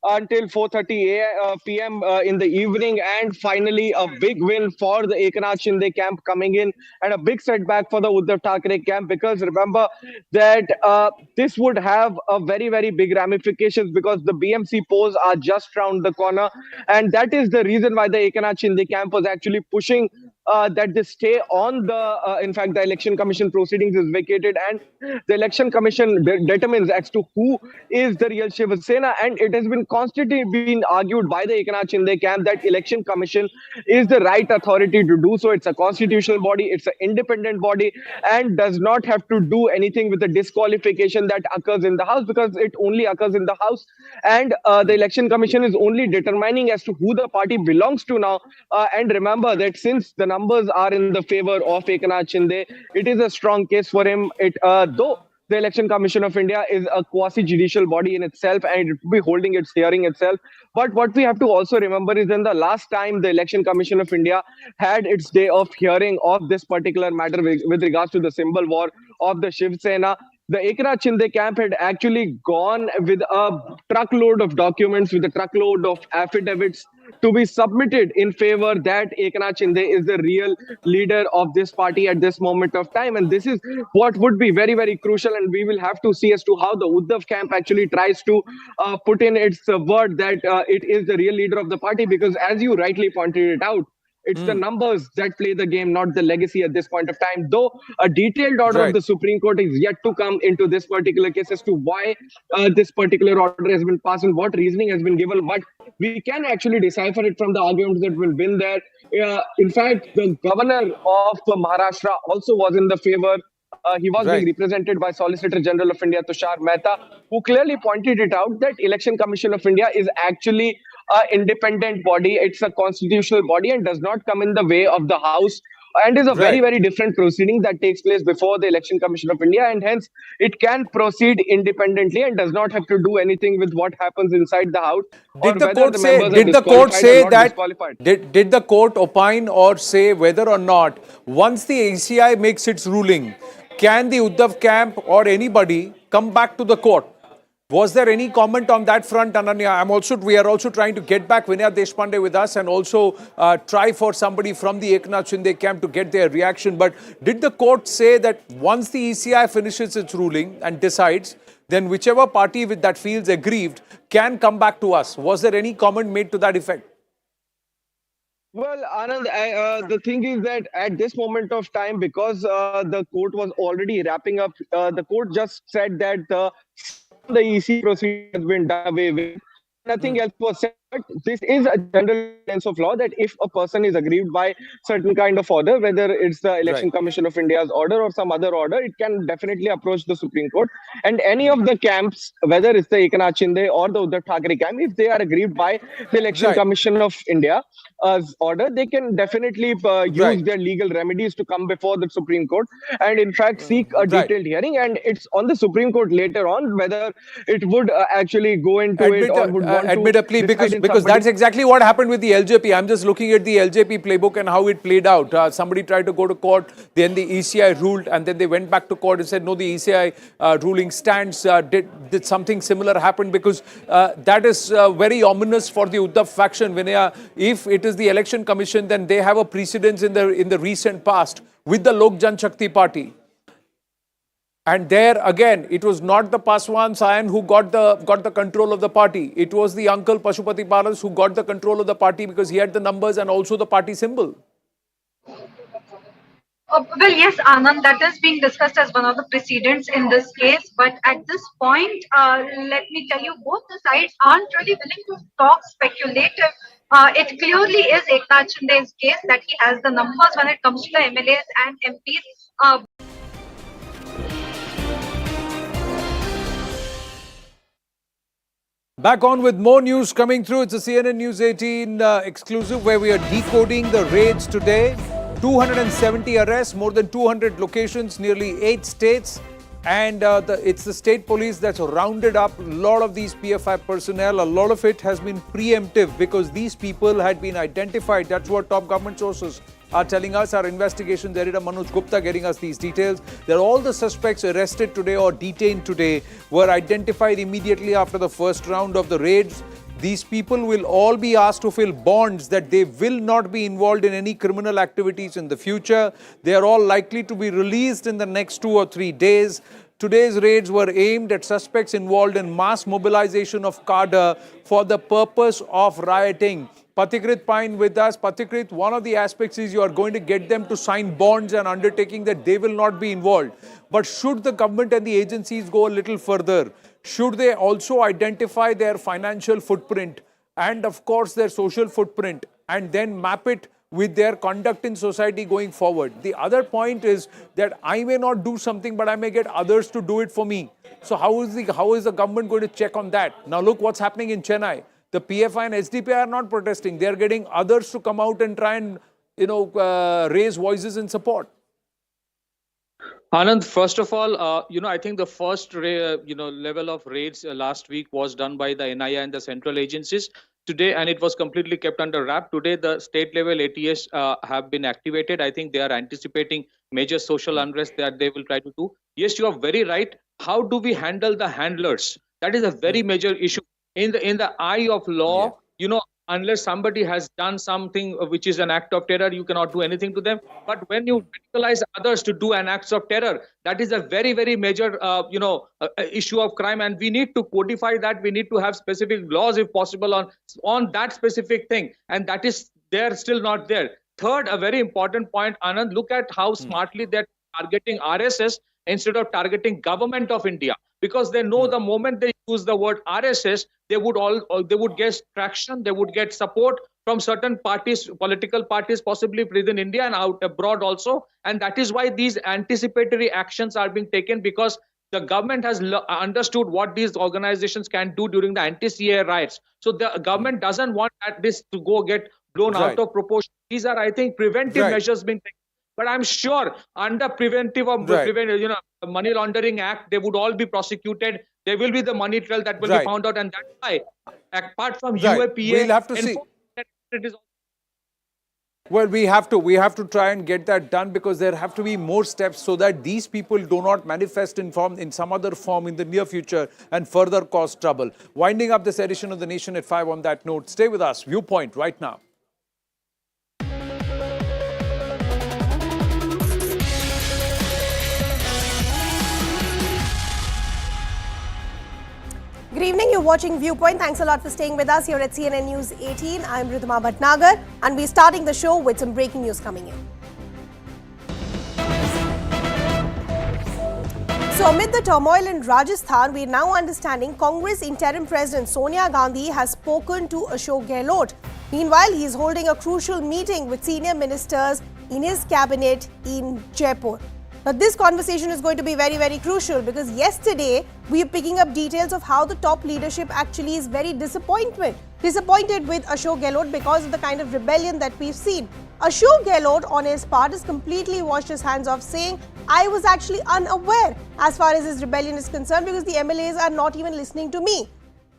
until 4:30 p.m. In the evening, and finally a big win for the Eknath Shinde camp coming in, and a big setback for the Uddhav Thackeray camp, because remember that this would have a very big ramifications, because the BMC polls are just round the corner, and that is the reason why the Eknath Shinde camp was actually pushing that they stay on the, in fact, the election commission proceedings is vacated, and the election commission determines as to who is the real Shiva Sena. And it has been constantly been argued by the Eknath Shinde camp that election commission is the right authority to do so. It's a constitutional body, it's an independent body, and does not have to do anything with the disqualification that occurs in the house, because it only occurs in the house, and the election commission is only determining as to who the party belongs to now. And remember that since the numbers are in the favor of Eknath Shinde, it is a strong case for him. Though the Election Commission of India is a quasi-judicial body in itself, and it will be holding its hearing itself. But what we have to also remember is, in the last time the Election Commission of India had its day of hearing of this particular matter with regards to the symbol war of the Shiv Sena, the Eknath Shinde camp had actually gone with a truckload of documents, with a truckload of affidavits to be submitted in favor that Eknath Shinde is the real leader of this party at this moment of time. And this is what would be very crucial, and we will have to see as to how the Uddhav camp actually tries to put in its word that it is the real leader of the party, because as you rightly pointed it out, it's the numbers that play the game, not the legacy at this point of time. Though a detailed order of the Supreme Court is yet to come into this particular case as to why this particular order has been passed and what reasoning has been given. But we can actually decipher it from the arguments that will been there. In fact, the governor of Maharashtra also was in the favor. He was being represented by Solicitor General of India, Tushar Mehta, who clearly pointed it out that Election Commission of India is actually an independent body. It's a constitutional body and does not come in the way of the House, and is a very different proceeding that takes place before the Election Commission of India, and hence it can proceed independently and does not have to do anything with what happens inside the House. Did the court say? Did the court say that? Did the court opine or say whether or not once the ACI makes its ruling, can the Uddhav camp or anybody come back to the court? Was there any comment on that front, Ananya? We are also trying to get back Vinay Deshpande with us, and also try for somebody from the Eknath Shinde camp to get their reaction. But did the court say that once the ECI finishes its ruling and decides, then whichever party that feels aggrieved can come back to us? Was there any comment made to that effect? Well, Anand, the thing is that at this moment of time, because the court was already wrapping up, the court just said that the EC proceeding has been done away with. Nothing else was said. But this is a general sense of law that if a person is aggrieved by certain kind of order, whether it's the Election Commission of India's order or some other order, it can definitely approach the Supreme Court. And any of the camps, whether it's the Eknath Shinde or the Uddhav Thackeray camp, if they are aggrieved by the Election Commission of India's order, they can definitely use their legal remedies to come before the Supreme Court and in fact seek a detailed hearing. And it's on the Supreme Court later on whether it would actually go into it or would want admittedly, to because that's exactly what happened with the LJP. I'm just looking at the LJP playbook and how it played out. Somebody tried to go to court, then the ECI ruled, and then they went back to court and said, no, the ECI ruling stands. Did something similar happen? Because that is very ominous for the Uddhav faction. Vinaya, if it is the Election Commission, then they have a precedence in the recent past with the Lok Jan Shakti party. And there again, it was not the Paswan Sayan who got the control of the party. It was the uncle Pashupati Palas who got the control of the party because he had the numbers and also the party symbol. Well, yes, Anand, that is being discussed as one of the precedents in this case. But at this point, let me tell you, both the sides aren't really willing to talk speculative. It clearly is Eknath Shinde's case that he has the numbers when it comes to the MLAs and MPs. Back on with more news coming through. It's a CNN News 18 exclusive where we are decoding the raids today. 270 arrests, more than 200 locations, nearly 8 states. And it's the state police that's rounded up a lot of these PFI personnel. A lot of it has been preemptive because these people had been identified. That's what top government sources are telling us. Our investigations editor Manoj Gupta getting us these details. That all the suspects arrested today or detained today were identified immediately after the first round of the raids. these people will all be asked to fill bonds that they will not be involved in any criminal activities in the future. They are all likely to be released in the next 2 or 3 days. Today's raids were aimed at suspects involved in mass mobilization of cadre for the purpose of rioting. Pathikrit Pine with us. Pathikrit, one of the aspects is you are going to get them to sign bonds and undertaking that they will not be involved. But should the government and the agencies go a little further? Should they also identify their financial footprint and, of course, their social footprint and then map it with their conduct in society going forward? The other point is that I may not do something, but I may get others to do it for me. So how is the government going to check on that? Now look what's happening in Chennai. The PFI and SDP are not protesting. They are getting others to come out and try and, raise voices in support. Anand, first of all, I think the first, level of raids last week was done by the NIA and the central agencies. Today, and it was completely kept under wrap. Today, the state level ATS have been activated. I think they are anticipating major social unrest that they will try to do. Yes, you are very right. How do we handle the handlers? That is a very major issue. In the eye of law, unless somebody has done something which is an act of terror, you cannot do anything to them. But when you radicalize others to do an act of terror, that is a very, very major, issue of crime. And we need to codify that. We need to have specific laws, if possible, on that specific thing. And that is still not there. Third, a very important point, Anand, look at how smartly they're targeting RSS instead of targeting government of India. Because they know the moment they use the word RSS, they would get traction, they would get support from certain parties, political parties, possibly within India and out abroad also. And that is why these anticipatory actions are being taken, because the government has understood what these organizations can do during the anti-CAA riots. So the government doesn't want this to get blown out of proportion. These are, I think, preventive measures being taken. But I'm sure under preventive or money laundering act, they would all be prosecuted. There will be the money trail that will be found out, and that's why, apart from UAPA, we'll have to see. Well, we have to try and get that done, because there have to be more steps so that these people do not manifest in some other form in the near future and further cause trouble. Winding up this edition of The Nation at 5 on that note. Stay with us. Viewpoint right now. Good evening, you're watching Viewpoint. Thanks a lot for staying with us here at CNN News 18. I'm Ridhima Bhatnagar, and we're starting the show with some breaking news coming in. So amid the turmoil in Rajasthan, we're now understanding Congress interim president Sonia Gandhi has spoken to Ashok Gehlot. Meanwhile, he is holding a crucial meeting with senior ministers in his cabinet in Jaipur. But this conversation is going to be very, very crucial, because yesterday we are picking up details of how the top leadership actually is very disappointed with Ashok Gehlot because of the kind of rebellion that we've seen. Ashok Gehlot, on his part, has completely washed his hands off, saying, I was actually unaware as far as his rebellion is concerned, because the MLAs are not even listening to me.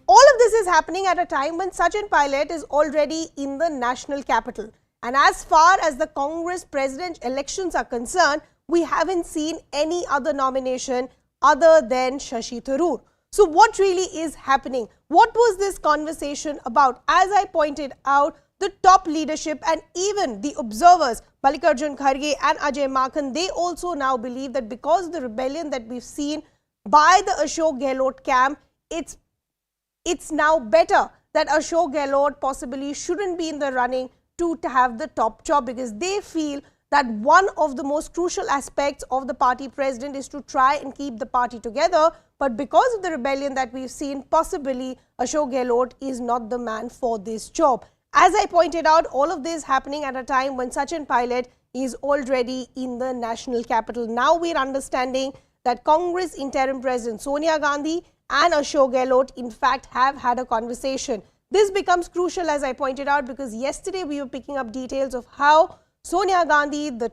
All of this is happening at a time when Sachin Pilot is already in the national capital. And as far as the Congress president elections are concerned, we haven't seen any other nomination other than Shashi Tharoor. So what really is happening? What was this conversation about? As I pointed out, the top leadership and even the observers, Mallikarjun Kharge and Ajay Makhan, they also now believe that because of the rebellion that we've seen by the Ashok Gehlot camp, it's now better that Ashok Gehlot possibly shouldn't be in the running to have the top job, because they feel that one of the most crucial aspects of the party president is to try and keep the party together. But because of the rebellion that we've seen, possibly Ashok Gehlot is not the man for this job. As I pointed out, all of this happening at a time when Sachin Pilot is already in the national capital. Now we're understanding that Congress interim president Sonia Gandhi and Ashok Gehlot in fact have had a conversation. This becomes crucial, as I pointed out, because yesterday we were picking up details of how Sonia Gandhi, the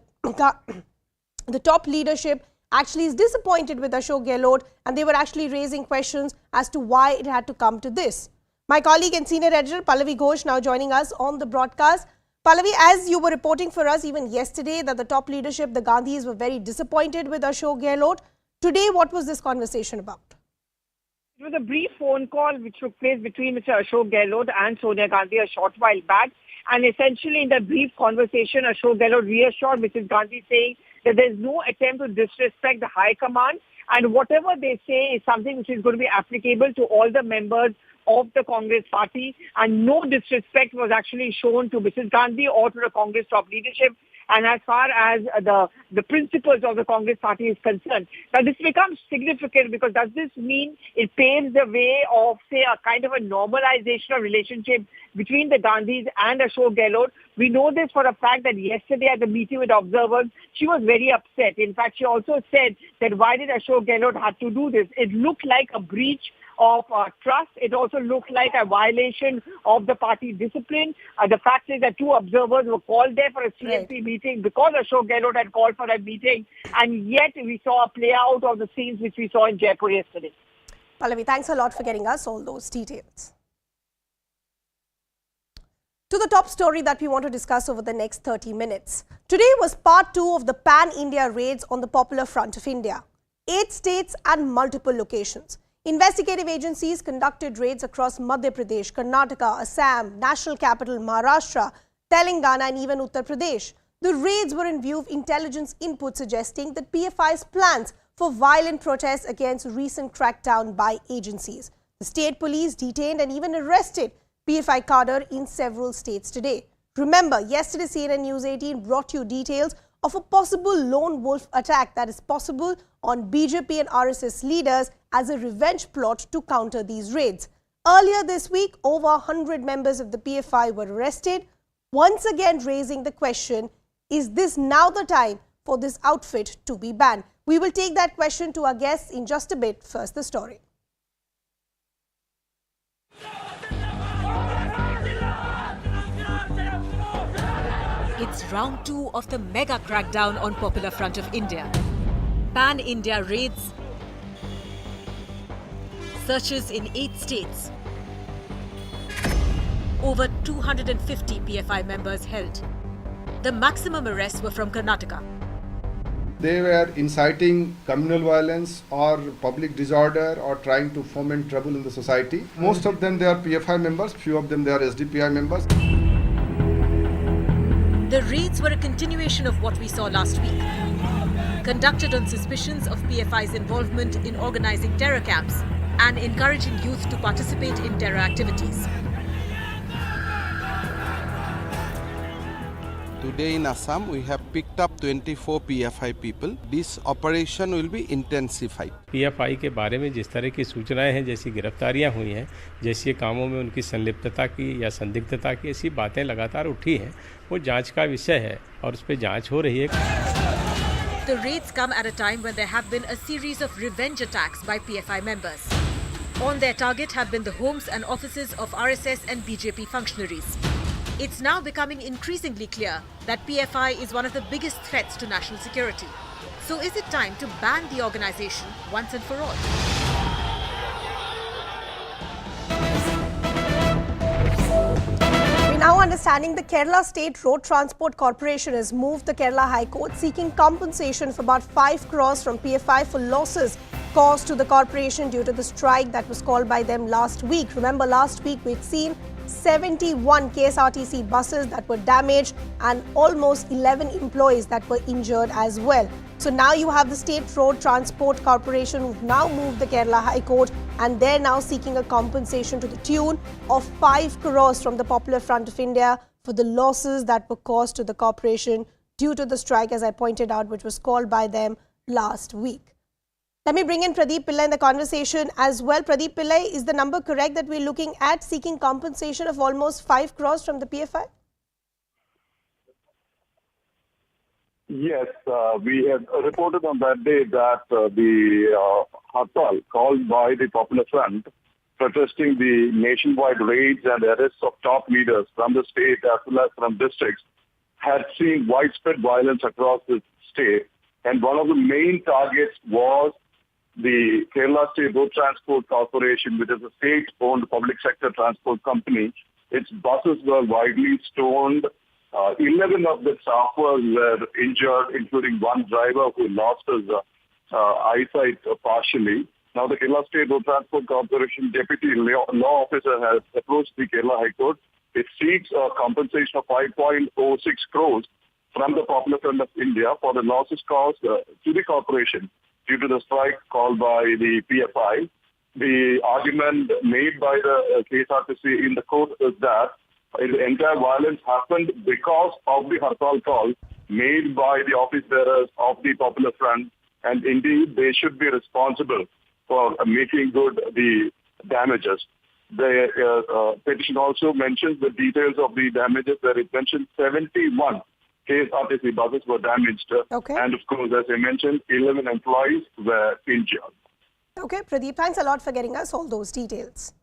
top leadership, actually is disappointed with Ashok Gehlot, and they were actually raising questions as to why it had to come to this. My colleague and senior editor Pallavi Ghosh now joining us on the broadcast. Pallavi, as you were reporting for us even yesterday that the top leadership, the Gandhis, were very disappointed with Ashok Gehlot. Today, what was this conversation about? It was a brief phone call which took place between Mr. Ashok Gehlot and Sonia Gandhi a short while back. And essentially in that brief conversation, Ashok Gehlot reassured Mrs. Gandhi, saying that there is no attempt to disrespect the High Command, and whatever they say is something which is going to be applicable to all the members of the Congress party, and no disrespect was actually shown to Mrs. Gandhi or to the Congress top leadership. And as far as the principles of the Congress party is concerned, now this becomes significant because does this mean it paves the way of, say, a kind of a normalization of relationship between the Gandhis and Ashok Gehlot? We know this for a fact that yesterday at the meeting with observers, she was very upset. In fact, she also said that why did Ashok Gehlot have to do this? It looked like a breach of trust. It also looked like a violation of the party discipline. The fact is that two observers were called there for a CNP meeting because Ashok Gehlot had called for that meeting, and yet we saw a play out of the scenes which we saw in Jaipur yesterday. Pallavi, thanks a lot for getting us all those details. To the top story that we want to discuss over the next 30 minutes. Today was part 2 of the Pan-India raids on the Popular Front of India. 8 states and multiple locations. Investigative agencies conducted raids across Madhya Pradesh, Karnataka, Assam, National Capital, Maharashtra, Telangana and even Uttar Pradesh. The raids were in view of intelligence input suggesting that PFI's plans for violent protests against recent crackdown by agencies. The state police detained and even arrested PFI cadre in several states today. Remember, yesterday CNN News 18 brought you details of a possible lone wolf attack that is possible on BJP and RSS leaders as a revenge plot to counter these raids. Earlier this week, over 100 members of the PFI were arrested, once again raising the question, is this now the time for this outfit to be banned? We will take that question to our guests in just a bit. First, the story. It's round 2 of the mega crackdown on Popular Front of India. Pan-India raids, searches in 8 states. Over 250 PFI members held. The maximum arrests were from Karnataka. They were inciting communal violence or public disorder or trying to foment trouble in the society. Most of them they are PFI members, few of them they are SDPI members. The raids were a continuation of what we saw last week, conducted on suspicions of PFI's involvement in organizing terror camps and encouraging youth to participate in terror activities. Today in Assam, we have picked up 24 PFI people. This operation will be intensified. PFI के बारे में जिस तरह की सूचनाएं हैं, जैसी गिरफ्तारियां हुई हैं, जैसे कामों में उनकी संलिप्तता की या संदिग्धता की ऐसी बातें लगातार उठी हैं, वो जांच का विषय है और उस पर जांच हो रही है. The raids come at a time when there have been a series of revenge attacks by PFI members. On their target have been the homes and offices of RSS and BJP functionaries. It's now becoming increasingly clear that PFI is one of the biggest threats to national security. So is it time to ban the organization once and for all? We're now understanding the Kerala State Road Transport Corporation has moved the Kerala High Court seeking compensation of about 5 crores from PFI for losses caused to the corporation due to the strike that was called by them last week. Remember, last week we'd seen 71 KSRTC buses that were damaged and almost 11 employees that were injured as well. So now you have the State Road Transport Corporation who've now moved the Kerala High Court and they're now seeking a compensation to the tune of 5 crores from the Popular Front of India for the losses that were caused to the corporation due to the strike, as I pointed out, which was called by them last week. Let me bring in Pradeep Pillai in the conversation as well. Pradeep Pillai, is the number correct that we're looking at seeking compensation of almost 5 crores from the PFI? Yes, we had reported on that day that the Hartal called by the Popular Front protesting the nationwide raids and arrests of top leaders from the state as well as from districts had seen widespread violence across the state. And one of the main targets was the Kerala State Road Transport Corporation, which is a state-owned public sector transport company. Its buses were widely stoned. 11 of the staffers were injured, including one driver who lost his eyesight partially. Now, the Kerala State Road Transport Corporation Deputy Law Officer has approached the Kerala High Court. It seeks a compensation of 5.06 crores from the Popular Front of India for the losses caused to the corporation due to the strike called by the PFI. The argument made by the KSRTC in the court is that the entire violence happened because of the Hartal call made by the office bearers of the Popular Front, and indeed they should be responsible for making good the damages. The petition also mentions the details of the damages, where it mentions 71 KSRTC buses were damaged. Okay. And of course, as I mentioned, 11 employees were injured. Okay, Pradeep, thanks a lot for getting us all those details.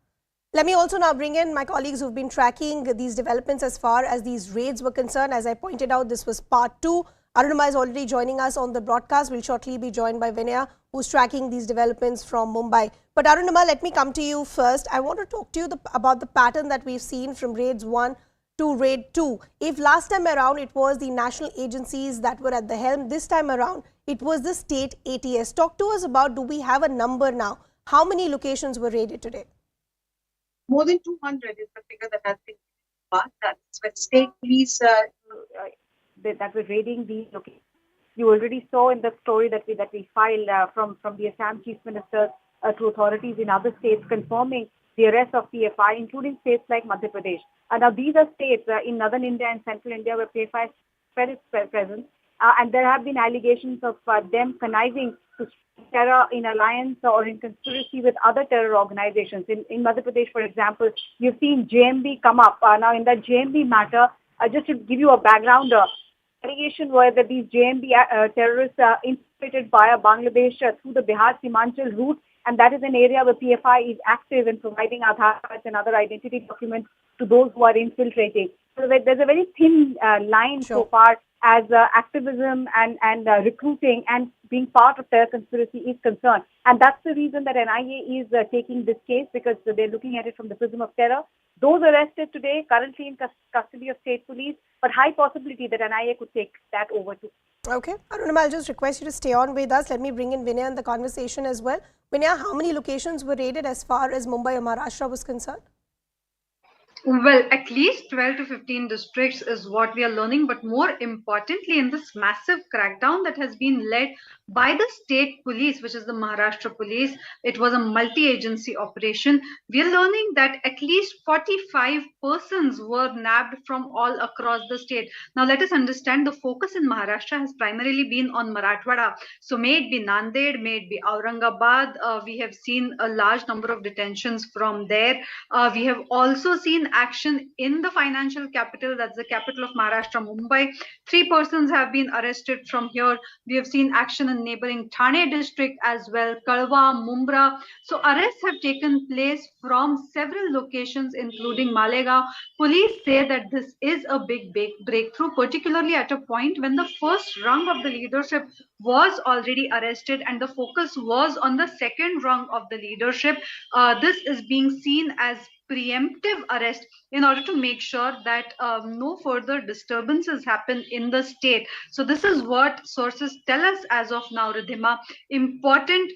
Let me also now bring in my colleagues who've been tracking these developments as far as these raids were concerned. As I pointed out, this was part 2. Arunima is already joining us on the broadcast. We'll shortly be joined by Vinaya, who's tracking these developments from Mumbai. But Arunima, let me come to you first. I want to talk to you about the pattern that we've seen from raids 1 to raid 2. If last time around it was the national agencies that were at the helm, this time around it was the state ATS. Talk to us about, do we have a number now? How many locations were raided today? More than 200 is the figure that has been passed. That's with state police that were raiding these locations. You already saw in the story that we filed from the Assam Chief Minister to authorities in other states confirming the arrest of PFI, including states like Madhya Pradesh. Now these are states in northern India and central India where PFI spread its presence, and there have been allegations of them conniving to terror in alliance or in conspiracy with other terror organizations. In Madhya Pradesh, for example, you've seen JMB come up. Now in that JMB matter, just to give you a background, allegation were that these JMB terrorists infiltrated via Bangladesh through the Bihar-Simachal route, and that is an area where PFI is active in providing Aadhaar cards and other identity documents to those who are infiltrating. So there's a very thin line so far as activism and recruiting and being part of terror conspiracy is concerned. And that's the reason that NIA is taking this case, because they're looking at it from the prism of terror. Those arrested today, currently in custody of state police, but high possibility that NIA could take that over too. Okay. Arunima, I'll just request you to stay on with us. Let me bring in Vinaya in the conversation as well. Vinaya, how many locations were raided as far as Mumbai or Maharashtra was concerned? Well, at least 12 to 15 districts is what we are learning. But more importantly, in this massive crackdown that has been led by the state police, which is the Maharashtra police, it was a multi-agency operation. We are learning that at least 45 persons were nabbed from all across the state. Now, let us understand the focus in Maharashtra has primarily been on Marathwada. So may it be Nanded, may it be Aurangabad. We have seen a large number of detentions from there. We have also seen action in the financial capital, that's the capital of Maharashtra, Mumbai. 3 persons have been arrested from here. We have seen action in neighboring Thane district as well, Kalwa, Mumbra. So arrests have taken place from several locations, including Malegaon. Police say that this is a big breakthrough, particularly at a point when the first rung of the leadership was already arrested and the focus was on the second rung of the leadership. This is being seen as preemptive arrest in order to make sure that no further disturbances happen in the state. So this is what sources tell us as of now, Ridhima. Important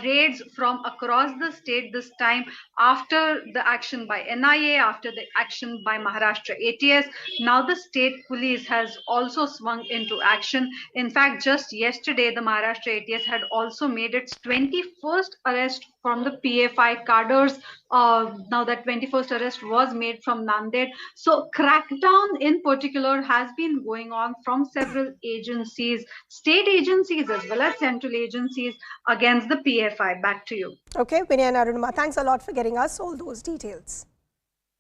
raids from across the state this time, after the action by NIA, after the action by Maharashtra ATS. Now the state police has also swung into action. In fact, just yesterday, the Maharashtra ATS had also made its 21st arrest from the PFI cadres. Now that 21st arrest was made from Nanded. So crackdown in particular has been going on from several agencies, state agencies as well as central agencies, against the PFI. Back to you. Okay, Vinaya and Arunima, thanks a lot for getting us all those details.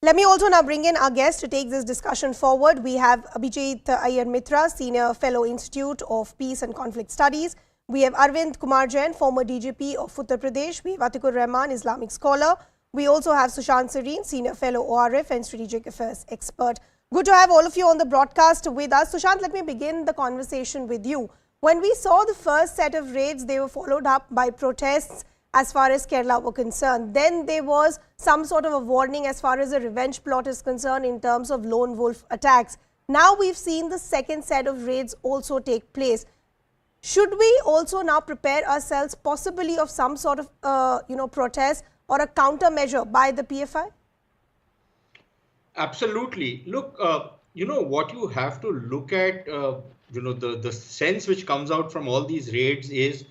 Let me also now bring in our guest to take this discussion forward. We have Abhijit Iyer Mitra, Senior Fellow, Institute of Peace and Conflict Studies. We have Arvind Kumar Jain, former DGP of Uttar Pradesh. We have Atikur Rahman, Islamic scholar. We also have Sushant Sareen, Senior Fellow, ORF and Strategic Affairs expert. Good to have all of you on the broadcast with us. Sushant, let me begin the conversation with you. When we saw the first set of raids, they were followed up by protests as far as Kerala were concerned. Then there was some sort of a warning as far as a revenge plot is concerned in terms of lone wolf attacks. Now we've seen the second set of raids also take place. should we also now prepare ourselves possibly of some sort of, protest or a countermeasure by the PFI? Absolutely. Look, what you have to look at, the sense which comes out from all these raids is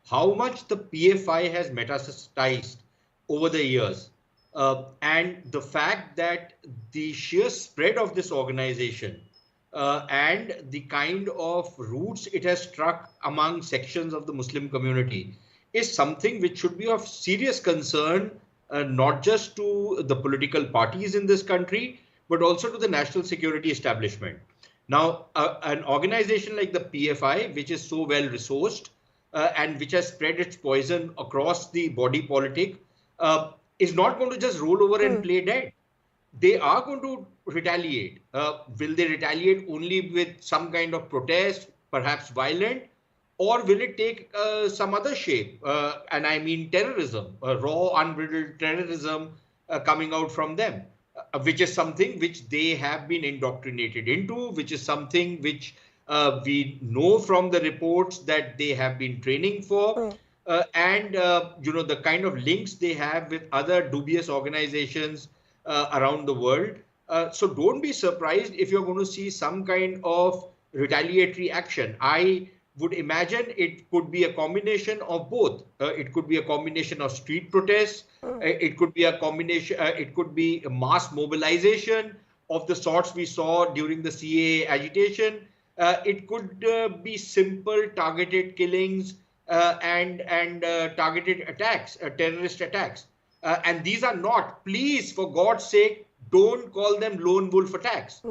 how much the PFI has metastasized over the years. And the fact that the sheer spread of this organization and the kind of roots it has struck among sections of the Muslim community is something which should be of serious concern, not just to the political parties in this country, but also to the national security establishment. Now, an organization like the PFI, which is so well resourced and which has spread its poison across the body politic, is not going to just roll over and play dead. They are going to retaliate. Will they retaliate only with some kind of protest, perhaps violent, or will it take some other shape? And I mean terrorism, raw, unbridled terrorism coming out from them, which is something which they have been indoctrinated into, which is something which we know from the reports that they have been training for. And the kind of links they have with other dubious organizations around the world. So don't be surprised if you're going to see some kind of retaliatory action. I would imagine it could be a combination of both. It could be a combination of street protests. It could be a combination. It could be a mass mobilization of the sorts we saw during the CAA agitation. It could be simple targeted killings and targeted attacks, terrorist attacks. And these are not, please, for God's sake, don't call them lone wolf attacks.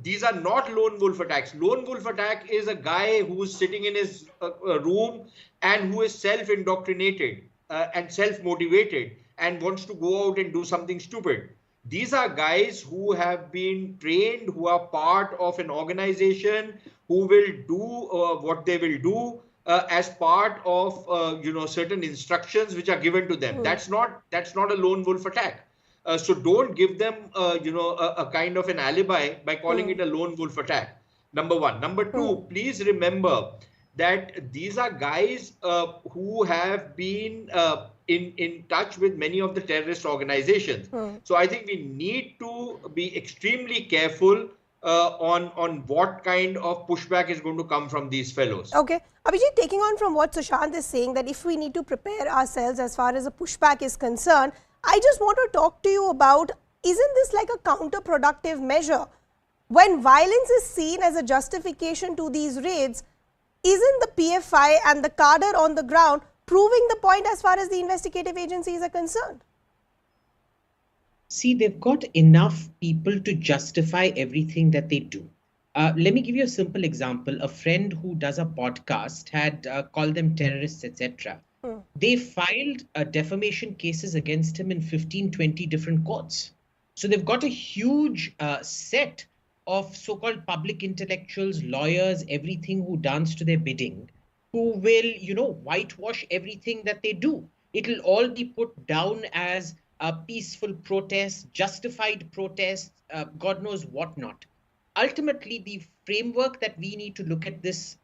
These are not lone wolf attacks. Lone wolf attack is a guy who's sitting in his room and who is self-indoctrinated and self-motivated and wants to go out and do something stupid. These are guys who have been trained, who are part of an organization, who will do what they will do as part of certain instructions which are given to them. That's not a lone wolf attack. So don't give them a kind of an alibi by calling it a lone wolf attack. Number one. Number two, please remember that these are guys who have been in touch with many of the terrorist organizations. So I think we need to be extremely careful on what kind of pushback is going to come from these fellows. Okay. Abhijit, taking on from what Sushant is saying, that if we need to prepare ourselves as far as a pushback is concerned, I just want to talk to you about, isn't this like a counterproductive measure? When violence is seen as a justification to these raids, isn't the PFI and the cadre on the ground proving the point as far as the investigative agencies are concerned? See, they've got enough people to justify everything that they do. Let me give you a simple example. A friend who does a podcast had called them terrorists, etc. They filed defamation cases against him in 15, 20 different courts. So they've got a huge set of so-called public intellectuals, lawyers, everything who dance to their bidding, who will, whitewash everything that they do. It'll all be put down as peaceful protests, justified protests, God knows what not. Ultimately, the framework that we need to look at this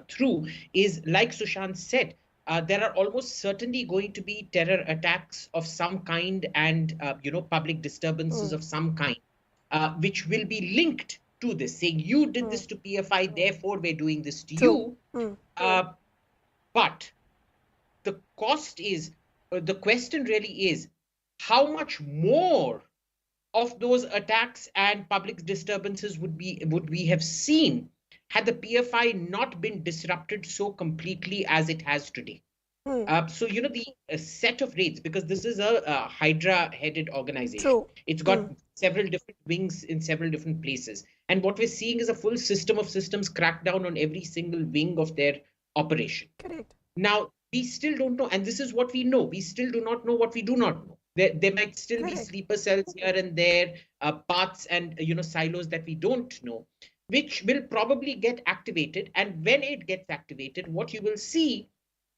through is, like Sushant said, there are almost certainly going to be terror attacks of some kind and, public disturbances of some kind, which will be linked to this, saying you did this to PFI, therefore we're doing this to you. But the cost is, the question really is, how much more of those attacks and public disturbances would we have seen had the PFI not been disrupted so completely as it has today? So, the set of raids, because this is a Hydra-headed organization. It's got several different wings in several different places. And what we're seeing is a full system of systems crackdown on every single wing of their operation. Correct. Now, we still don't know, and this is what we know. We still do not know what we do not know. There might still be sleeper cells here and there, paths and silos that we don't know, which will probably get activated. And when it gets activated, what you will see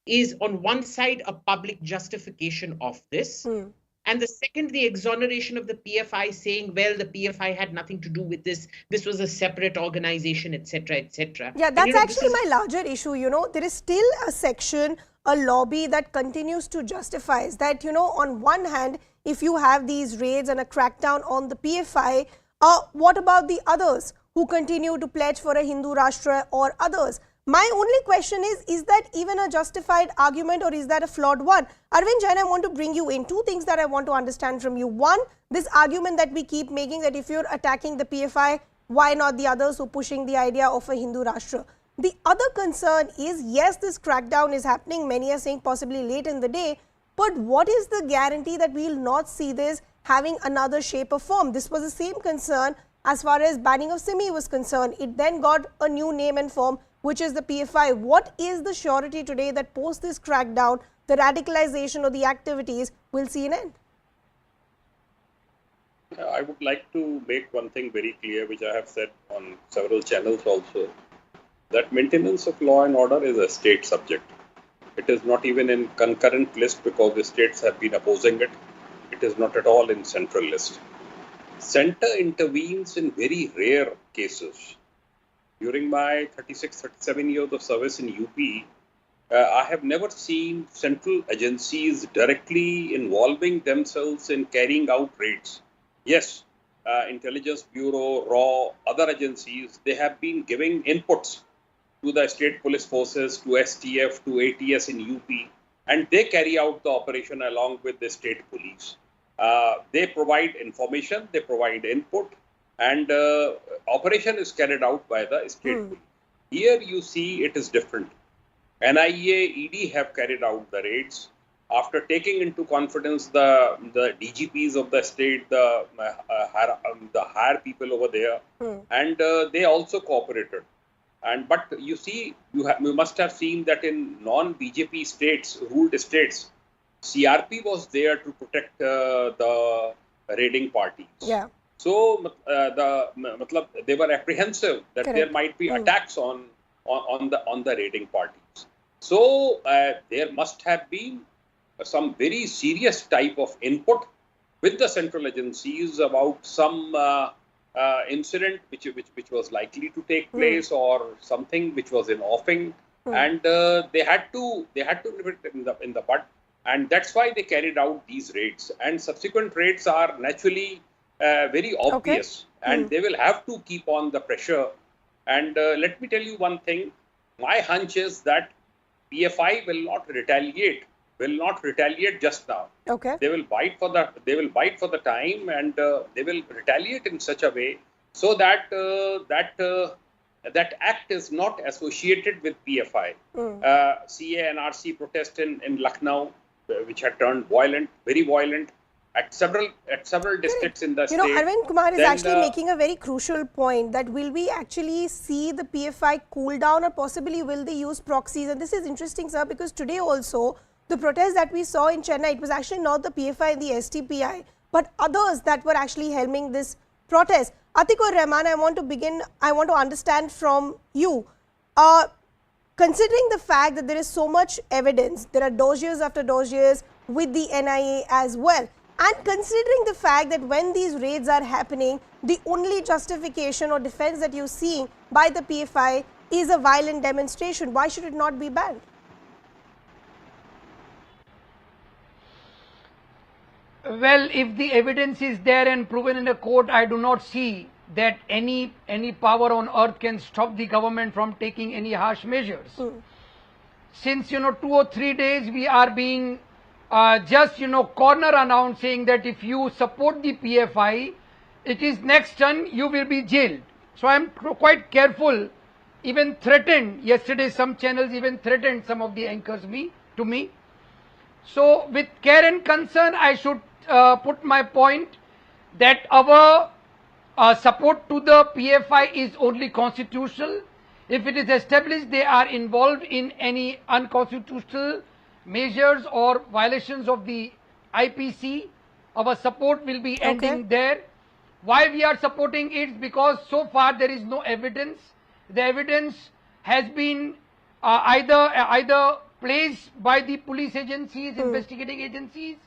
is on one side a public justification of this, And the second, the exoneration of the PFI, saying, well, the PFI had nothing to do with this. This was a separate organization, etc., etc. Yeah, And that's this actually is my larger issue. There is still a section, a lobby that continues to justify that, on one hand, if you have these raids and a crackdown on the PFI, what about the others who continue to pledge for a Hindu Rashtra or others? My only question is that even a justified argument or is that a flawed one? Arvind Jain, I want to bring you in. Two things that I want to understand from you. One, this argument that we keep making that if you're attacking the PFI, why not the others who are pushing the idea of a Hindu Rashtra? The other concern is, yes, this crackdown is happening. Many are saying possibly late in the day. But what is the guarantee that we will not see this having another shape or form? This was the same concern as far as banning of Simi was concerned. It then got a new name and form, which is the PFI. What is the surety today that post this crackdown, the radicalization or the activities will see an end? I would like to make one thing very clear, which I have said on several channels also, that maintenance of law and order is a state subject. It is not even in concurrent list because the states have been opposing it. It is not at all in central list. Center intervenes in very rare cases. During my 36, 37 years of service in UP, I have never seen central agencies directly involving themselves in carrying out raids. Yes, Intelligence Bureau, RAW, other agencies, they have been giving inputs to the state police forces, to STF, to ATS in UP, and they carry out the operation along with the state police. They provide information, they provide input, and operation is carried out by the state police. Here you see it is different. NIA, ED have carried out the raids. After taking into confidence the DGPs of the state, the higher people over there, and they also cooperated. But you see, you must have seen that in non-BJP states, ruled states, CRP was there to protect the raiding parties. Yeah. So they were apprehensive that there might be attacks on the raiding parties. So there must have been some very serious type of input with the central agencies about some incident which was likely to take place or something which was in offing, and they had to nip it in the bud, and that's why they carried out these raids. And subsequent raids are naturally very obvious, and they will have to keep on the pressure. And let me tell you one thing: my hunch is that PFI will not retaliate just now. Okay. They will bite for the time, and they will retaliate in such a way so that that act is not associated with PFI. CA and RC protest in Lucknow, which had turned violent, very violent, at several districts in the state. Arvind Kumar is actually making a very crucial point, that will we actually see the PFI cool down, or possibly will they use proxies? And this is interesting, sir, because today also the protest that we saw in Chennai, it was actually not the PFI and the STPI, but others that were actually helming this protest. Atikur Rahman, I want to understand from you, considering the fact that there is so much evidence, there are dossiers after dossiers with the NIA as well, and considering the fact that when these raids are happening, the only justification or defense that you see by the PFI is a violent demonstration, why should it not be banned? Well, if the evidence is there and proven in a court, I do not see that any power on earth can stop the government from taking any harsh measures. Since 2 or 3 days we are being just corner announcing that if you support the PFI, it is next turn you will be jailed. So I am quite careful, even threatened. Yesterday some channels even threatened some of the anchors to me. So with care and concern, I should put my point that our support to the PFI is only constitutional. If it is established they are involved in any unconstitutional measures or violations of the IPC, our support will be ending there. Why we are supporting it? Because so far there is no evidence. The evidence has been either placed by the police agencies, investigating agencies,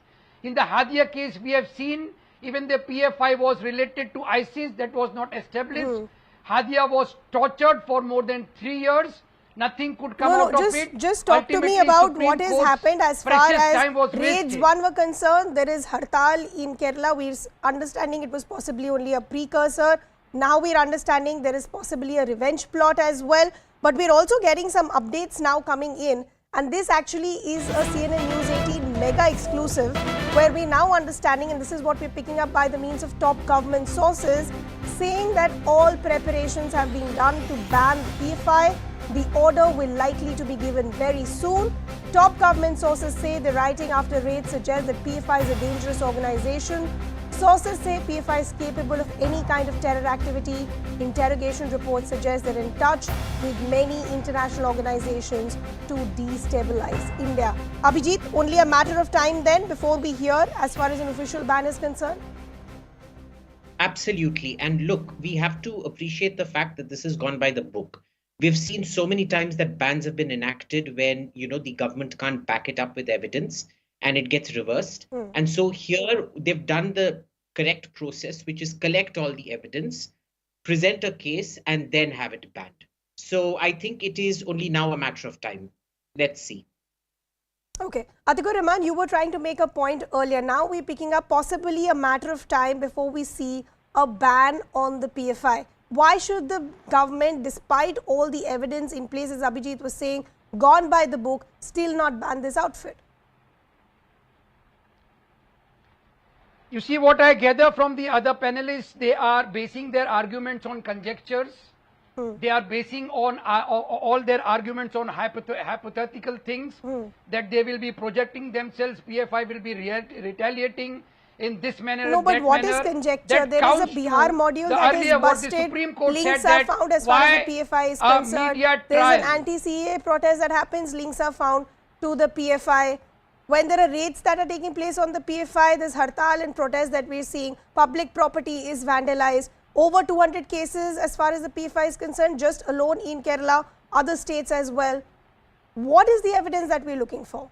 In the Hadia case, we have seen even the PFI was related to ISIS, that was not established. Hadia was tortured for more than 3 years. Nothing could come out of it. Just talk to me Ultimately, about Supreme what has Court's happened as far precious as time was raids wasted. one were concerned. There is Hartal in Kerala. We're understanding it was possibly only a precursor. Now we're understanding there is possibly a revenge plot as well. But we're also getting some updates now coming in. And this actually is a CNN News 18 mega exclusive, where we're now understanding, and this is what we're picking up by the means of top government sources, saying that all preparations have been done to ban the PFI. The order will likely to be given very soon. Top government sources say the writing after raids suggests that PFI is a dangerous organization. Sources say PFI is capable of any kind of terror activity. Interrogation reports suggest they're in touch with many international organizations to destabilize India. Abhijit, only a matter of time then before we hear as far as an official ban is concerned? Absolutely. And look, we have to appreciate the fact that this has gone by the book. We've seen so many times that bans have been enacted when, the government can't back it up with evidence and it gets reversed. And so here they've done the correct process, which is collect all the evidence, present a case, and then have it banned. So I think it is only now a matter of time. Let's see. Okay. Atikur Rahman, you were trying to make a point earlier. Now we're picking up possibly a matter of time before we see a ban on the PFI. Why should the government, despite all the evidence in place, as Abhijit was saying, gone by the book, still not ban this outfit? You see, what I gather from the other panelists, they are basing their arguments on conjectures. They are basing on all their arguments on hypothetical things, that they will be projecting themselves, PFI will be retaliating in this manner. No, but what is conjecture? There is a Bihar module that is busted. Links are found as far as the PFI is concerned. There is an anti-CAA protest that happens. Links are found to the PFI. When there are raids that are taking place on the PFI, there's Hartal and protests that we're seeing. Public property is vandalized. Over 200 cases as far as the PFI is concerned, just alone in Kerala, other states as well. What is the evidence that we're looking for?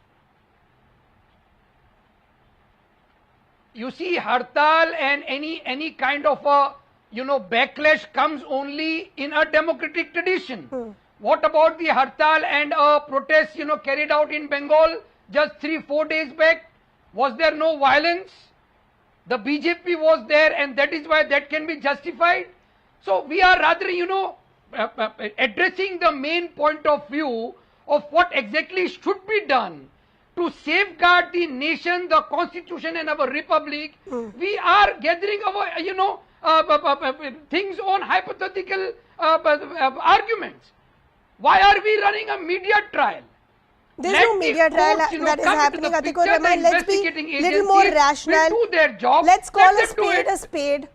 You see, Hartal and any kind of a backlash comes only in a democratic tradition. What about the Hartal and protest carried out in Bengal just 3-4 days back? Was there no violence? The BJP was there, and that is why that can be justified. So we are rather addressing the main point of view of what exactly should be done to safeguard the nation, the constitution and our republic. We are gathering our things on hypothetical arguments. Why are we running a media trial? There's no media trial that is happening. Atikur Rahman, let's be a little more rational. Let's call a spade a spade.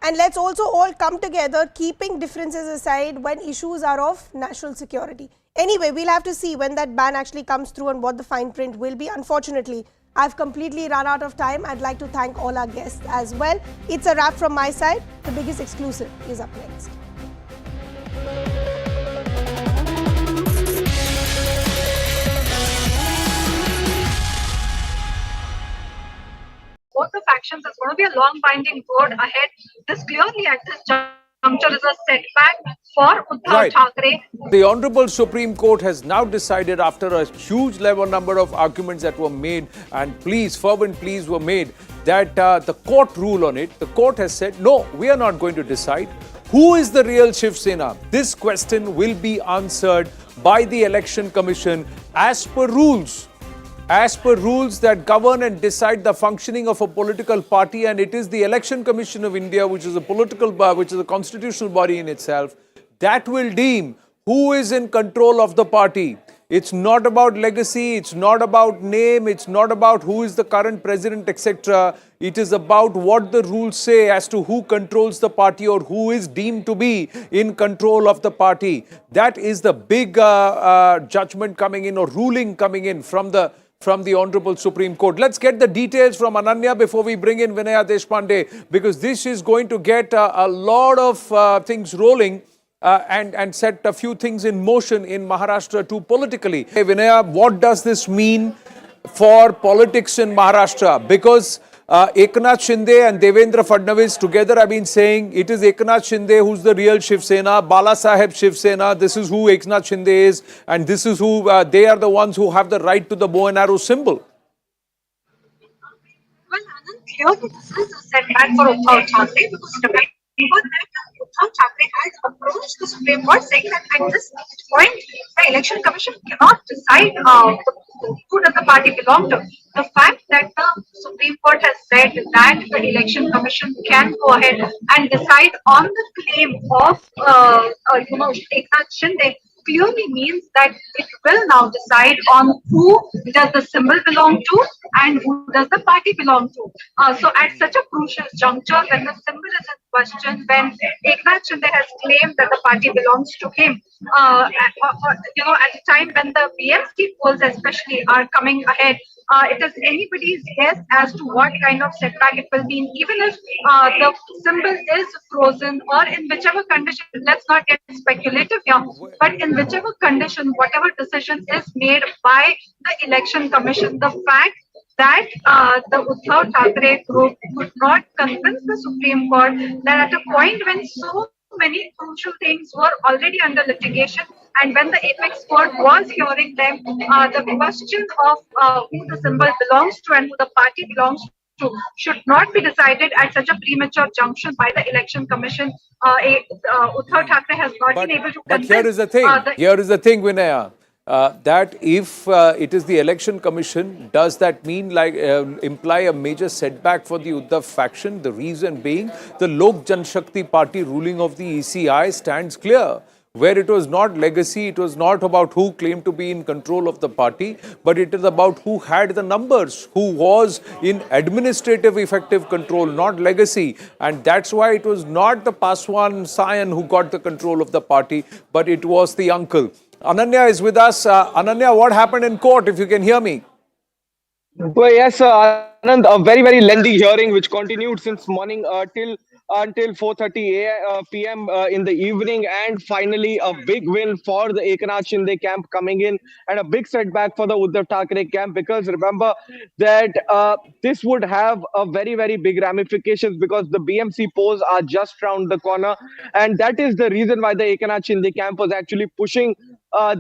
And let's also all come together, keeping differences aside when issues are of national security. Anyway, we'll have to see when that ban actually comes through and what the fine print will be. Unfortunately, I've completely run out of time. I'd like to thank all our guests as well. It's a wrap from my side. The biggest exclusive is up next. Both the factions, is going to be a long binding road ahead. This clearly at this juncture is a setback for Uddhav Thackeray. The Honorable Supreme Court has now decided, after a huge level number of arguments that were made and fervent pleas were made, that the court rule on it. The court has said, no, we are not going to decide. Who is the real Shiv Sena? This question will be answered by the Election Commission as per rules. As per rules that govern and decide the functioning of a political party, and it is the Election Commission of India, which is a constitutional body in itself, that will deem who is in control of the party. It's not about legacy, it's not about name, it's not about who is the current president, etc. It is about what the rules say as to who controls the party or who is deemed to be in control of the party. That is the big judgment coming in, or ruling coming in from the Honorable Supreme Court. Let's get the details from Ananya before we bring in Vinaya Deshpande, because this is going to get a lot of things rolling and set a few things in motion in Maharashtra too politically. Hey Vinaya, what does this mean for politics in Maharashtra, because Eknath Shinde and Devendra Fadnavis together have been saying it is Eknath Shinde who's the real Shiv Sena, Bala Saheb Shiv Sena, this is who Eknath Shinde is, and this is who, they are the ones who have the right to the bow and arrow symbol. Well, Anand, clearly this is a setback for Uddhav Thackeray because remember that Uddhav Thackeray has approached the Supreme Court saying that at this point the Election Commission cannot decide who does the party belong to. The fact that the Supreme Court has said that the Election Commission can go ahead and decide on the claim of Eknath Shinde clearly means that it will now decide on who does the symbol belong to and who does the party belong to. So at such a crucial juncture, when the symbol is in question, when Eknath Shinde has claimed that the party belongs to him, at a time when the BMC polls especially are coming ahead, it is anybody's guess as to what kind of setback it will be. Even if the symbol is frozen or in whichever condition, let's not get speculative here, but in whichever condition, whatever decision is made by the Election Commission, the fact that the Uddhav Thackeray group could not convince the Supreme Court that at a point when so many crucial things were already under litigation, and when the apex court was hearing them, the question of who the symbol belongs to and who the party belongs to should not be decided at such a premature junction by the Election Commission. Uddhav Thackeray has not been able to convince. But here is the thing, Vinaya. That if it is the Election Commission, does that mean imply a major setback for the Uddhav faction? The reason being the Lok Janshakti Party ruling of the ECI stands clear. Where it was not legacy, it was not about who claimed to be in control of the party, but it is about who had the numbers, who was in administrative effective control, not legacy. And that's why it was not the Paswan Sayan who got the control of the party, but it was the uncle. Ananya is with us. Ananya, what happened in court, if you can hear me? Well, yes, Anand, a very, very lengthy hearing which continued since morning until 4:30 p.m. In the evening, and finally a big win for the Eknath Shinde camp coming in, and a big setback for the Uddhav Thackeray camp, because remember that this would have a very, very big ramifications because the BMC polls are just round the corner, and that is the reason why the Eknath Shinde camp was actually pushing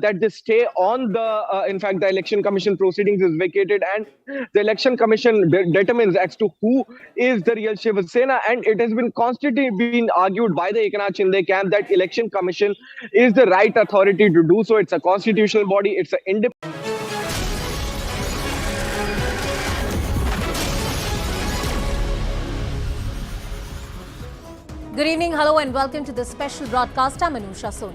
that they stay on the, in fact, the Election Commission proceedings is vacated and the Election Commission determines as to who is the real Shiv Sena. And it has been constantly been argued by the Eknath Shinde camp that Election Commission is the right authority to do so. It's a constitutional body. It's an independent. Good evening, hello and welcome to this special broadcast. I'm Anusha Soni.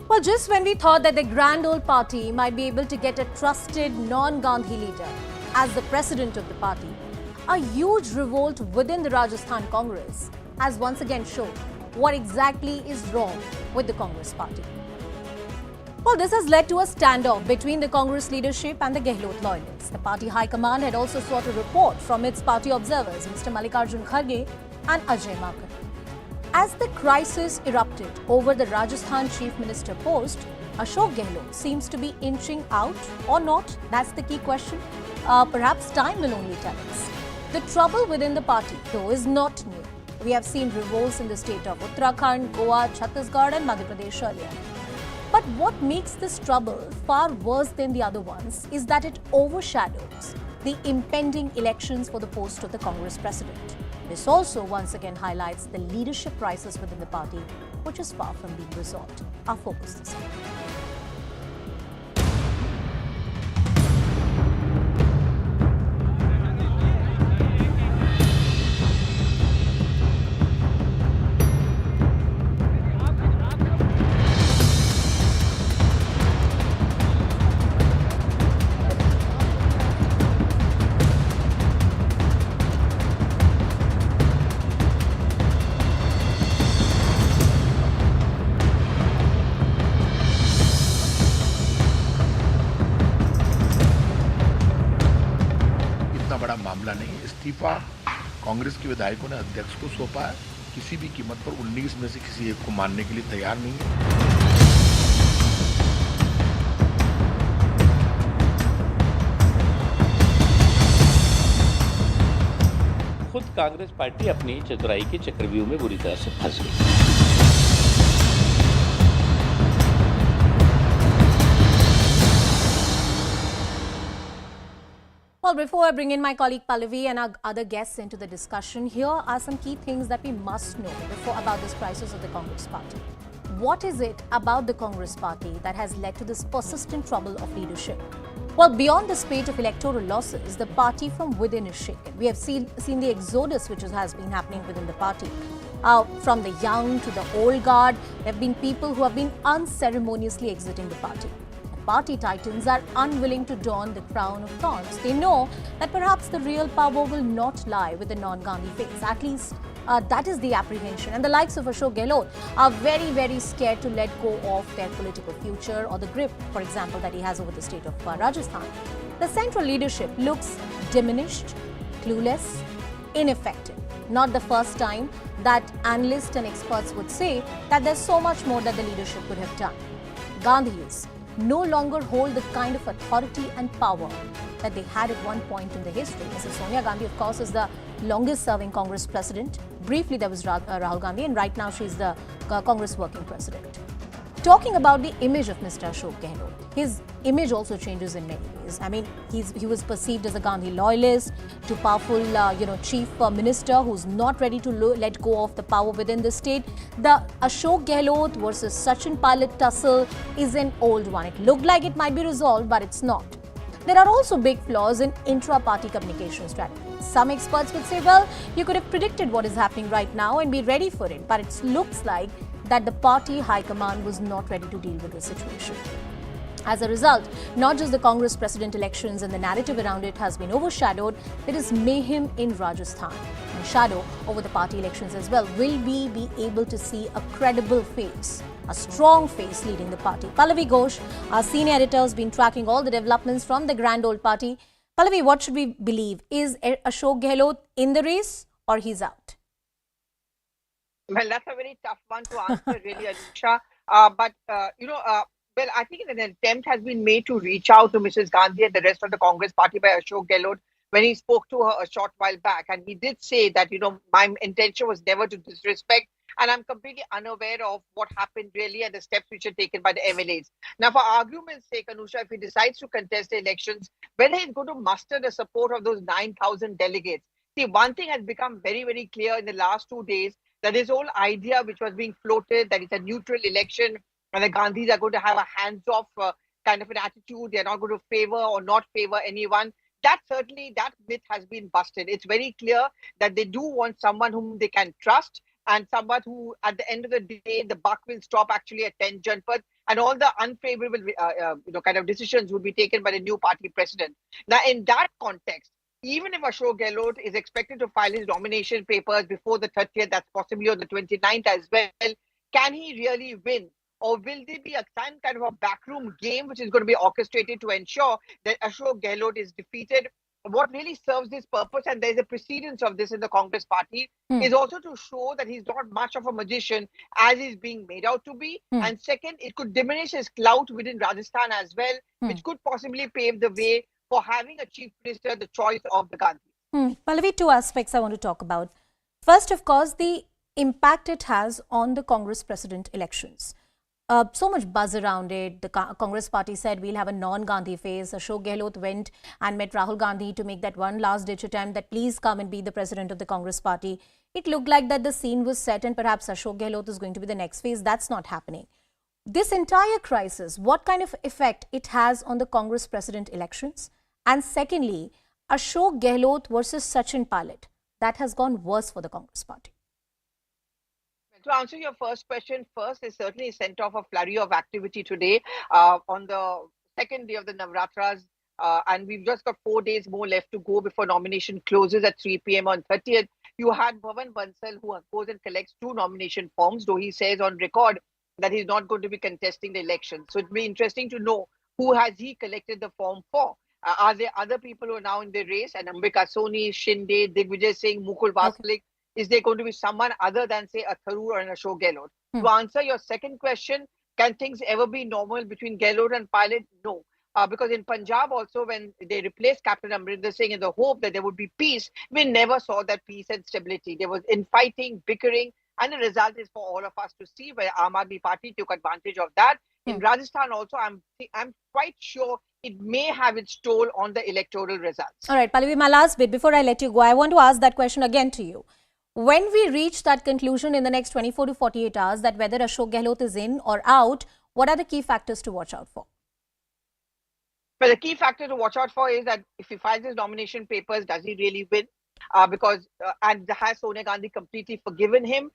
Well, just when we thought that the grand old party might be able to get a trusted non-Gandhi leader as the president of the party, a huge revolt within the Rajasthan Congress has once again shown what exactly is wrong with the Congress party. Well, this has led to a standoff between the Congress leadership and the Gehlot loyalists. The party high command had also sought a report from its party observers, Mr. Mallikarjun Kharge and Ajay Makar. As the crisis erupted over the Rajasthan Chief Minister post, Ashok Gehlot seems to be inching out or not. That's the key question. Perhaps time will only tell us. The trouble within the party, though, is not new. We have seen revolts in the state of Uttarakhand, Goa, Chhattisgarh and Madhya Pradesh earlier. But what makes this trouble far worse than the other ones is that it overshadows the impending elections for the post of the Congress president. This also once again highlights the leadership crisis within the party, which is far from being resolved. Our focus this week. मामला नहीं, इस्तीफा कांग्रेस के विधायकों ने अध्यक्ष को सौंपा है। किसी भी कीमत पर 19 में से किसी एक को मानने के लिए तैयार नहीं है। कांग्रेस पार्टी अपनी चतुराई के चक्रव्यूह में बुरी तरह से फंस गई। Well, before I bring in my colleague Pallavi and our other guests into the discussion, here are some key things that we must know about this crisis of the Congress party. What is it about the Congress party that has led to this persistent trouble of leadership? Well, beyond the spate of electoral losses, the party from within is shaken. We have seen the exodus which has been happening within the party. From the young to the old guard, there have been people who have been unceremoniously exiting the party. Party titans are unwilling to don the crown of thorns. They know that perhaps the real power will not lie with the non-Gandhi face. At least that is the apprehension. And the likes of Ashok Gehlot are very, very scared to let go of their political future or the grip, for example, that he has over the state of Rajasthan. The central leadership looks diminished, clueless, ineffective. Not the first time that analysts and experts would say that there's so much more that the leadership could have done. Gandhis no longer hold the kind of authority and power that they had at one point in the history. Mrs. Sonia Gandhi, of course, is the longest-serving Congress president. Briefly, there was Rahul Gandhi, and right now she's the Congress working president. Talking about the image of Mr. Ashok Gehlot, his image also changes in many ways. I mean, he was perceived as a Gandhi loyalist, to powerful, chief minister who's not ready to let go of the power within the state. The Ashok Gehlot versus Sachin pilot tussle is an old one. It looked like it might be resolved, but it's not. There are also big flaws in intra-party communication strategy. Some experts would say, well, you could have predicted what is happening right now and be ready for it, but it looks like that the party high command was not ready to deal with the situation. As a result, not just the Congress president elections and the narrative around it has been overshadowed, there is mayhem in Rajasthan and shadow over the party elections as well. Will we be able to see a credible face, a strong face leading the party? Pallavi Ghosh, our senior editor, has been tracking all the developments from the grand old party. Pallavi, what should we believe? Is Ashok Gehlot in the race or he's out? Well, that's a very tough one to answer, really, Anusha. Well, I think an attempt has been made to reach out to Mrs. Gandhi and the rest of the Congress party by Ashok Gehlot when he spoke to her a short while back. And he did say that, my intention was never to disrespect, and I'm completely unaware of what happened really and the steps which are taken by the MLAs. Now, for argument's sake, Anusha, if he decides to contest the elections, whether he's going to muster the support of those 9,000 delegates. See, one thing has become very, very clear in the last 2 days, that this whole idea which was being floated, that it's a neutral election and the Gandhis are going to have a hands-off kind of an attitude, they're not going to favor or not favor anyone. That myth has been busted. It's very clear that they do want someone whom they can trust and someone who, at the end of the day, the buck will stop actually at 10 Janpad, and all the unfavorable, kind of decisions would be taken by the new party president. Now, in that context, even if Ashok Gehlot is expected to file his nomination papers before the 30th, that's possibly on the 29th as well, can he really win? Or will there be some kind of a backroom game which is going to be orchestrated to ensure that Ashok Gehlot is defeated? What really serves this purpose, and there's a precedence of this in the Congress party, is also to show that he's not much of a magician as he's being made out to be. And second, it could diminish his clout within Rajasthan as well, which could possibly pave the way for having a chief minister, the choice of the Gandhi. Pallavi, two aspects I want to talk about. First, of course, the impact it has on the Congress president elections. So much buzz around it. The Congress party said we'll have a non-Gandhi face. Ashok Gehlot went and met Rahul Gandhi to make that one last-ditch attempt that please come and be the president of the Congress party. It looked like that the scene was set and perhaps Ashok Gehlot is going to be the next phase. That's not happening. This entire crisis, what kind of effect it has on the Congress president elections? And secondly, Ashok Gehlot versus Sachin pilot. That has gone worse for the Congress party. To answer your first question first, it certainly sent off a flurry of activity today on the second day of the Navratras. And we've just got 4 days more left to go before nomination closes at 3 p.m. on 30th. You had Pawan Bansal, who goes and collects 2 nomination forms, though he says on record that he's not going to be contesting the election. So it'd be interesting to know who has he collected the form for. Are there other people who are now in the race? And Ambika Soni, Shinde, Digvijay Singh, Mukul Vasalik. Is there going to be someone other than, say, a Tharoor or an Ashok Gehlot? To answer your second question, can things ever be normal between Gehlot and pilot? No. because in Punjab also, when they replaced Captain Amrinder Singh in the hope that there would be peace, we never saw that peace and stability. There was infighting, bickering, and the result is for all of us to see where Aam Aadmi Party took advantage of that. In Rajasthan also, I'm quite sure it may have its toll on the electoral results. All right, Pallavi, my last bit before I let you go, I want to ask that question again to you. When we reach that conclusion in the next 24 to 48 hours that whether Ashok Gehlot is in or out, what are the key factors to watch out for? But the key factor to watch out for is that if he files his nomination papers, does he really win? And has Sonia Gandhi completely forgiven him?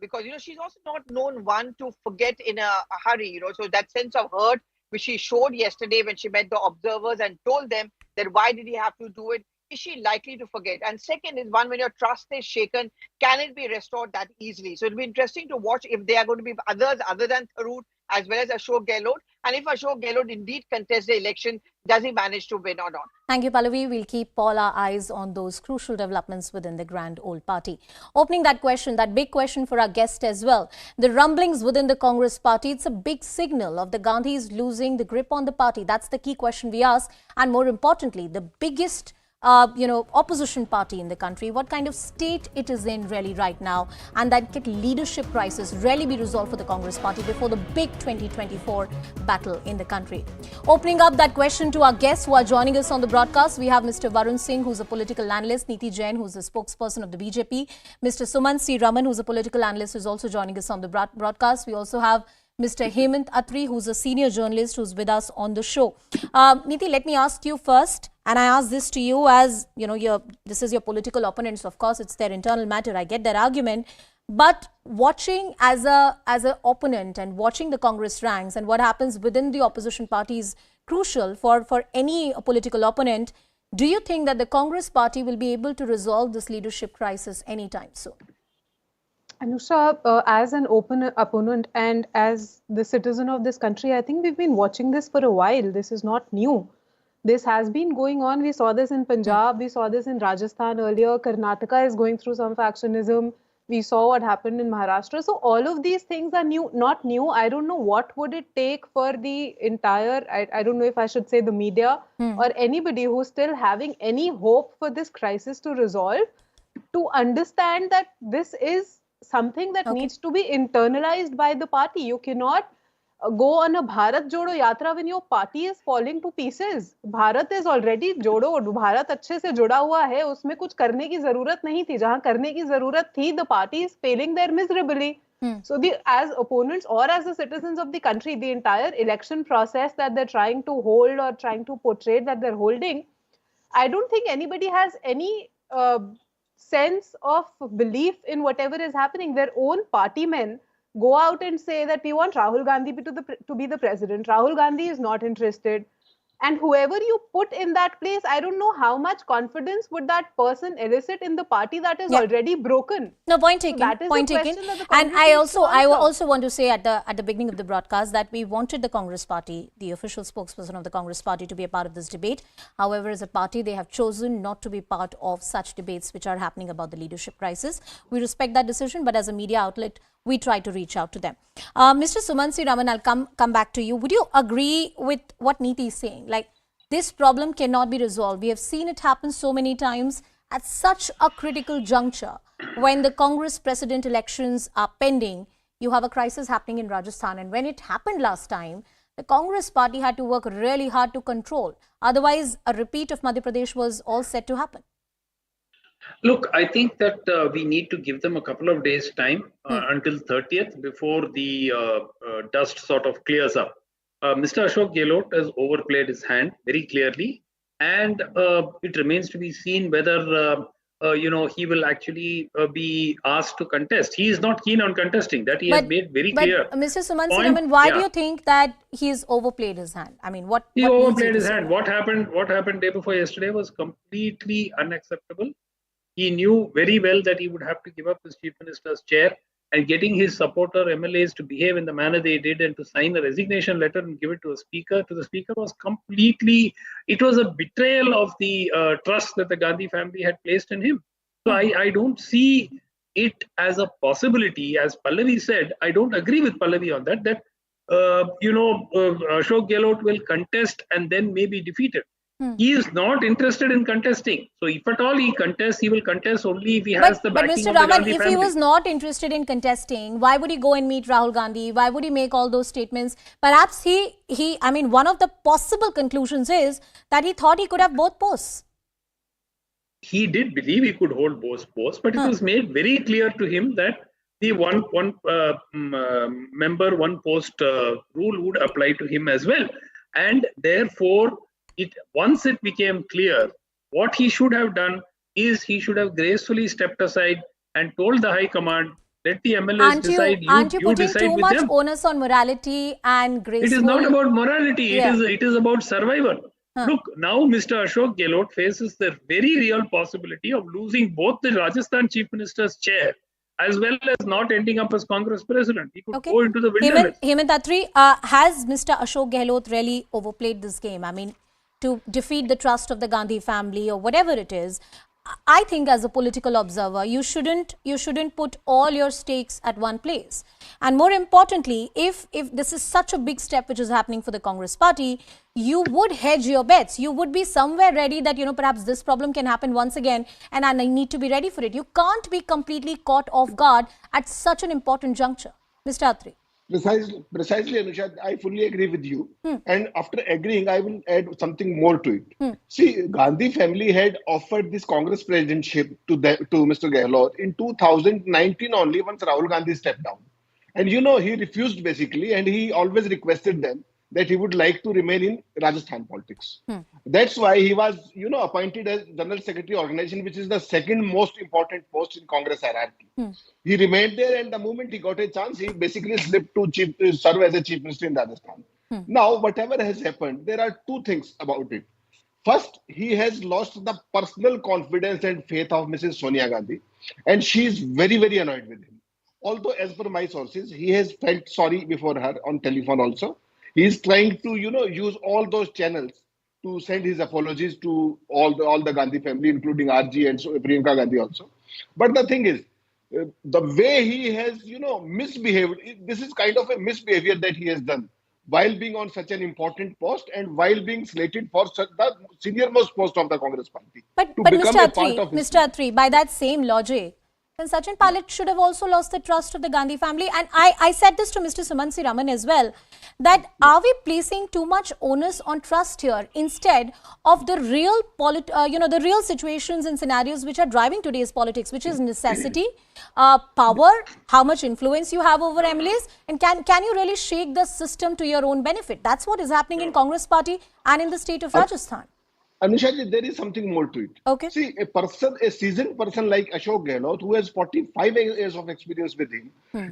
Because, she's also not known one to forget in a hurry, so that sense of hurt which she showed yesterday when she met the observers and told them that why did he have to do it? Is she likely to forget? And second is one, when your trust is shaken, can it be restored that easily? So it'll be interesting to watch if there are going to be others other than Tharoor as well as Ashok Gehlot. And if Ashok Gehlot indeed contests the election, does he manage to win or not? Thank you, Pallavi. We'll keep all our eyes on those crucial developments within the grand old party. Opening that question, that big question for our guest as well. The rumblings within the Congress party, it's a big signal of the Gandhis losing the grip on the party. That's the key question we ask. And more importantly, the biggest opposition party in the country, what kind of state it is in really right now, and that leadership crisis really be resolved for the Congress party before the big 2024 battle in the country. Opening up that question to our guests who are joining us on the broadcast, we have Mr. Varun Singh, who's a political analyst, Neeti Jain, who's the spokesperson of the BJP, Mr. Suman C. Raman, who's a political analyst, who's also joining us on the broadcast. We also have Mr. Hemant Atri, who's a senior journalist who's with us on the show. Neeti, let me ask you first, and I ask this to you as, this is your political opponents, of course, it's their internal matter, I get their argument, but watching as a opponent and watching the Congress ranks and what happens within the opposition party is crucial for any political opponent. Do you think that the Congress party will be able to resolve this leadership crisis anytime soon? Anusha, as an open opponent and as the citizen of this country, I think we've been watching this for a while. This is not new. This has been going on. We saw this in Punjab. We saw this in Rajasthan earlier. Karnataka is going through some factionism. We saw what happened in Maharashtra. So all of these things are new, not new. I don't know what would it take for the entire, I don't know if I should say the media or anybody who's still having any hope for this crisis to resolve, to understand that this is something that needs to be internalized by the party. You cannot go on a Bharat Jodo Yatra when your party is falling to pieces. Bharat is already Jodo. Bharat अच्छे से जुड़ा हुआ है. उसमें कुछ करने की ज़रूरत नहीं थी. जहाँ करने की ज़रूरत थी, the party is failing there miserably. So as opponents or as the citizens of the country, the entire election process that they're trying to hold or trying to portray that they're holding, I don't think anybody has any sense of belief in whatever is happening. Their own party men go out and say that we want Rahul Gandhi to be the president. Rahul Gandhi is not interested. And whoever you put in that place, I don't know how much confidence would that person elicit in the party that is already broken. No, point taken. So that is point the taken. question that the And Congress I needs to also want to say at the beginning of the broadcast that we wanted the Congress party, the official spokesperson of the Congress party, to be a part of this debate. However, as a party, they have chosen not to be part of such debates which are happening about the leadership crisis. We respect that decision, but as a media outlet, we try to reach out to them. Mr. Suman C. Raman, I'll come back to you. Would you agree with what Neeti is saying? Like, this problem cannot be resolved. We have seen it happen so many times at such a critical juncture. When the Congress president elections are pending, you have a crisis happening in Rajasthan. And when it happened last time, the Congress party had to work really hard to control. Otherwise, a repeat of Madhya Pradesh was all set to happen. Look, I think that we need to give them a couple of days' time until 30th before the dust sort of clears up. Mr. Ashok Gehlot has overplayed his hand very clearly, and it remains to be seen whether he will actually be asked to contest. He is not keen on contesting. That he has made very clear. But Mr. Suman C. Raman, why do you think that he has overplayed his hand? I mean, he overplayed his hand. What happened day before yesterday was completely unacceptable. He knew very well that he would have to give up his chief minister's chair, and getting his supporter MLAs to behave in the manner they did and to sign a resignation letter and give it to the speaker was completely, it was a betrayal of the trust that the Gandhi family had placed in him. So I don't see it as a possibility. As Pallavi said, I don't agree with Pallavi on that Ashok Gehlot will contest and then may be defeated. He is not interested in contesting. So if at all he contests, he will contest only if he has the But backing Mr. of the Raman, Gandhi if family. he was not interested in contesting, why would he go and meet Rahul Gandhi? Why would he make all those statements? Perhaps I mean, one of the possible conclusions is that he thought he could have both posts. He did believe he could hold both posts, but it was made very clear to him that the one member, one post rule would apply to him as well. And therefore, once it became clear, what he should have done is he should have gracefully stepped aside and told the High Command, let the MLS decide. Aren't you putting decide too with much them. onus on morality and graceful? It is not about morality. Yeah. It is about survival. Look, now Mr. Ashok Gehlot faces the very real possibility of losing both the Rajasthan Chief Minister's chair as well as not ending up as Congress president. He could go into the wilderness. Hemant Attri, has Mr. Ashok Gehlot really overplayed this game? I mean, to defeat the trust of the Gandhi family or whatever it is, I think as a political observer, you shouldn't put all your stakes at one place. And more importantly, if this is such a big step which is happening for the Congress party, you would hedge your bets. You would be somewhere ready that, perhaps this problem can happen once again and I need to be ready for it. You can't be completely caught off guard at such an important juncture. Mr. Attri. Precisely, Anusha, I fully agree with you. And after agreeing, I will add something more to it. See, Gandhi family had offered this Congress presidentship to Mr. Gehlot in 2019 only, once Rahul Gandhi stepped down. And he refused basically, and he always requested them that he would like to remain in Rajasthan politics. That's why he was, appointed as General Secretary Organization, which is the second most important post in Congress hierarchy. He remained there, and the moment he got a chance, he basically slipped to serve as a Chief Minister in Rajasthan. Now, whatever has happened, there are two things about it. First, he has lost the personal confidence and faith of Mrs. Sonia Gandhi, and she is very, very annoyed with him. Although, as per my sources, he has felt sorry before her on telephone also. He is trying to, use all those channels to send his apologies to all the Gandhi family, including RG and Priyanka Gandhi also. But the thing is, the way he has, misbehaved, this is kind of a misbehavior that he has done while being on such an important post and while being slated for the senior-most post of the Congress party. But Mr. Attri, by that same logic, then Sachin Pilot should have also lost the trust of the Gandhi family. And I said this to Mr. Sumansi Raman as well, that are we placing too much onus on trust here instead of the real the real situations and scenarios which are driving today's politics, which is necessity, power, how much influence you have over MLAs, and can you really shake the system to your own benefit? That's what is happening in Congress party and in the state of Rajasthan. Anusha, there is something more to it. Okay. See, a seasoned person like Ashok Gehlot, who has 45 years of experience with him,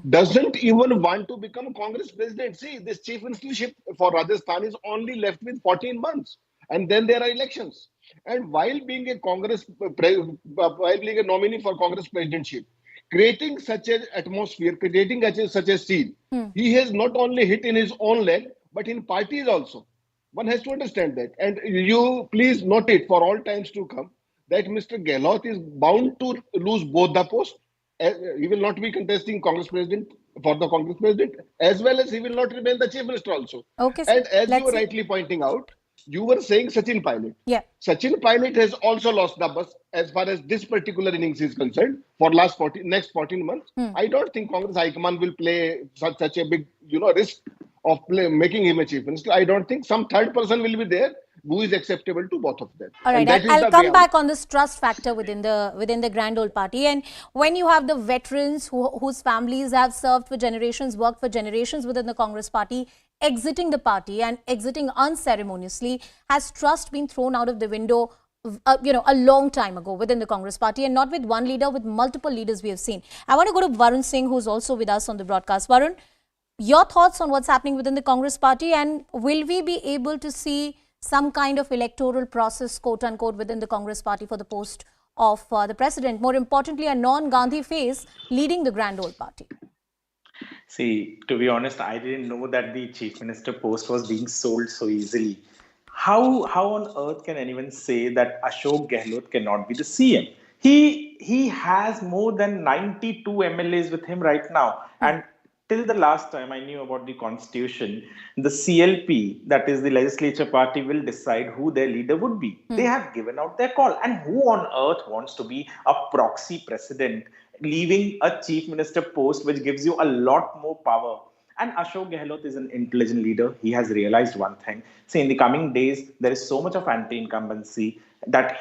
doesn't even want to become Congress president. See, this chief ministership for Rajasthan is only left with 14 months. And then there are elections. And while being a nominee for Congress presidentship, creating such an atmosphere, creating such a scene, he has not only hit in his own leg, but in parties also. One has to understand that. And you please note it for all times to come that Mr. Gehlot is bound to lose both the posts. He will not be contesting Congress president for the Congress president, as well as he will not remain the chief minister also. Okay, and as you were rightly pointing out, you were saying Sachin Pilot. Yeah. Sachin Pilot has also lost the bus as far as this particular innings is concerned for next 14 months. I don't think Congress High Command will play such a big risk of making him a chief minister. I don't think some third person will be there who is acceptable to both of them. All right, I'll come back on this trust factor within the grand old party. And when you have the veterans whose families have served for generations, worked for generations within the Congress party, exiting the party and exiting unceremoniously, has trust been thrown out of the window a long time ago within the Congress party, and not with one leader, with multiple leaders we have seen. I want to go to Varun Singh, who's also with us on the broadcast. Varun, your thoughts on what's happening within the Congress party, and will we be able to see some kind of electoral process, quote unquote, within the Congress party for the post of the president? More importantly, a non-Gandhi face leading the grand old party. See, to be honest, I didn't know that the chief minister post was being sold so easily. How on earth can anyone say that Ashok Gehlot cannot be the CM? He has more than 92 MLAs with him right now, and till the last time I knew about the constitution, the CLP, that is the legislature party, will decide who their leader would be. They have given out their call. And who on earth wants to be a proxy president, leaving a chief minister post which gives you a lot more power? And Ashok Gehlot is an intelligent leader. He has realized one thing. See, in the coming days, there is so much of anti-incumbency that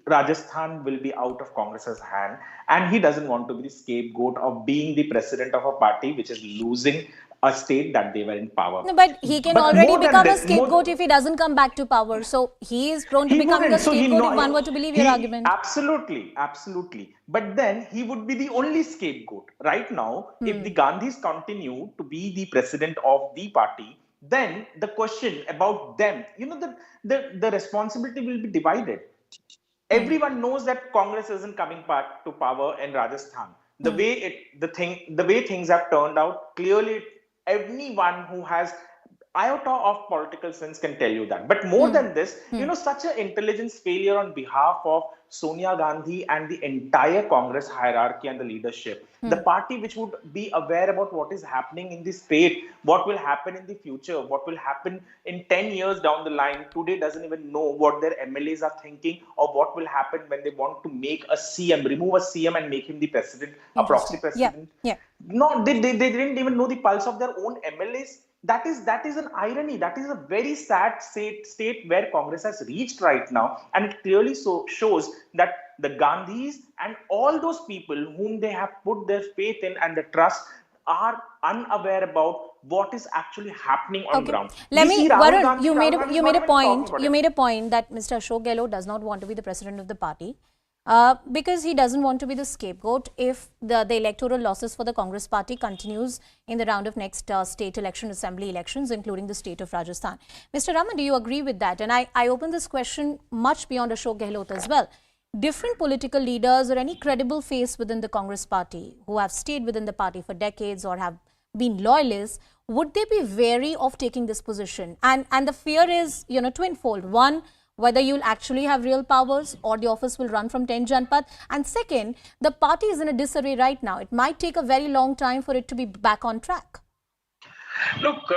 Rajasthan will be out of Congress's hand, and he doesn't want to be the scapegoat of being the president of a party which is losing a state that they were in power. No, but he can But already more than become a this, scapegoat if he doesn't come back to power. So he is prone to he becoming a wouldn't. So scapegoat if one were to believe your argument. Absolutely, absolutely. But then he would be the only scapegoat. Right now, if the Gandhis continue to be the president of the party, then the question about them, the responsibility will be divided. Everyone knows that Congress isn't coming back to power in Rajasthan. The way things have turned out, clearly anyone who has iota of political sense can tell you that. But more than this, such an intelligence failure on behalf of Sonia Gandhi and the entire Congress hierarchy and the leadership, the party which would be aware about what is happening in the state, what will happen in the future, what will happen in 10 years down the line, today doesn't even know what their MLAs are thinking or what will happen when they want to make a CM, remove a CM and make him the president, a proxy president. Yeah. No, they didn't even know the pulse of their own MLAs. That is an irony. That is a very sad state where Congress has reached right now, and it clearly shows that the Gandhis and all those people whom they have put their faith in and the trust are unaware about what is actually happening on ground. Varun, you made a point that Mr. Ashok Gehlot does not want to be the president of the party. Because he doesn't want to be the scapegoat if the electoral losses for the Congress party continues in the round of next state election, assembly elections, including the state of Rajasthan. Mr. Raman, do you agree with that? And I open this question much beyond Ashok Gehlot as well. Different political leaders or any credible face within the Congress party who have stayed within the party for decades or have been loyalists, would they be wary of taking this position? And the fear is, twinfold. One, whether you'll actually have real powers or the office will run from 10 Janpath. And second, the party is in a disarray right now. It might take a very long time for it to be back on track. Look,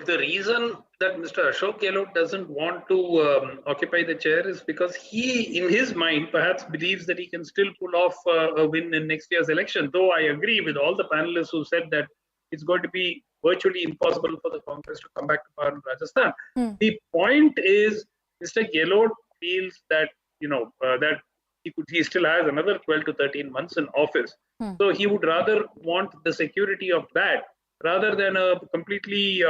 the reason that Mr. Ashok Gehlot doesn't want to occupy the chair is because he, in his mind, perhaps believes that he can still pull off a win in next year's election. Though I agree with all the panelists who said that it's going to be virtually impossible for the Congress to come back to power in Rajasthan. The point is, Mr. Gehlot feels that that he still has another 12 to 13 months in office. So he would rather want the security of that rather than a completely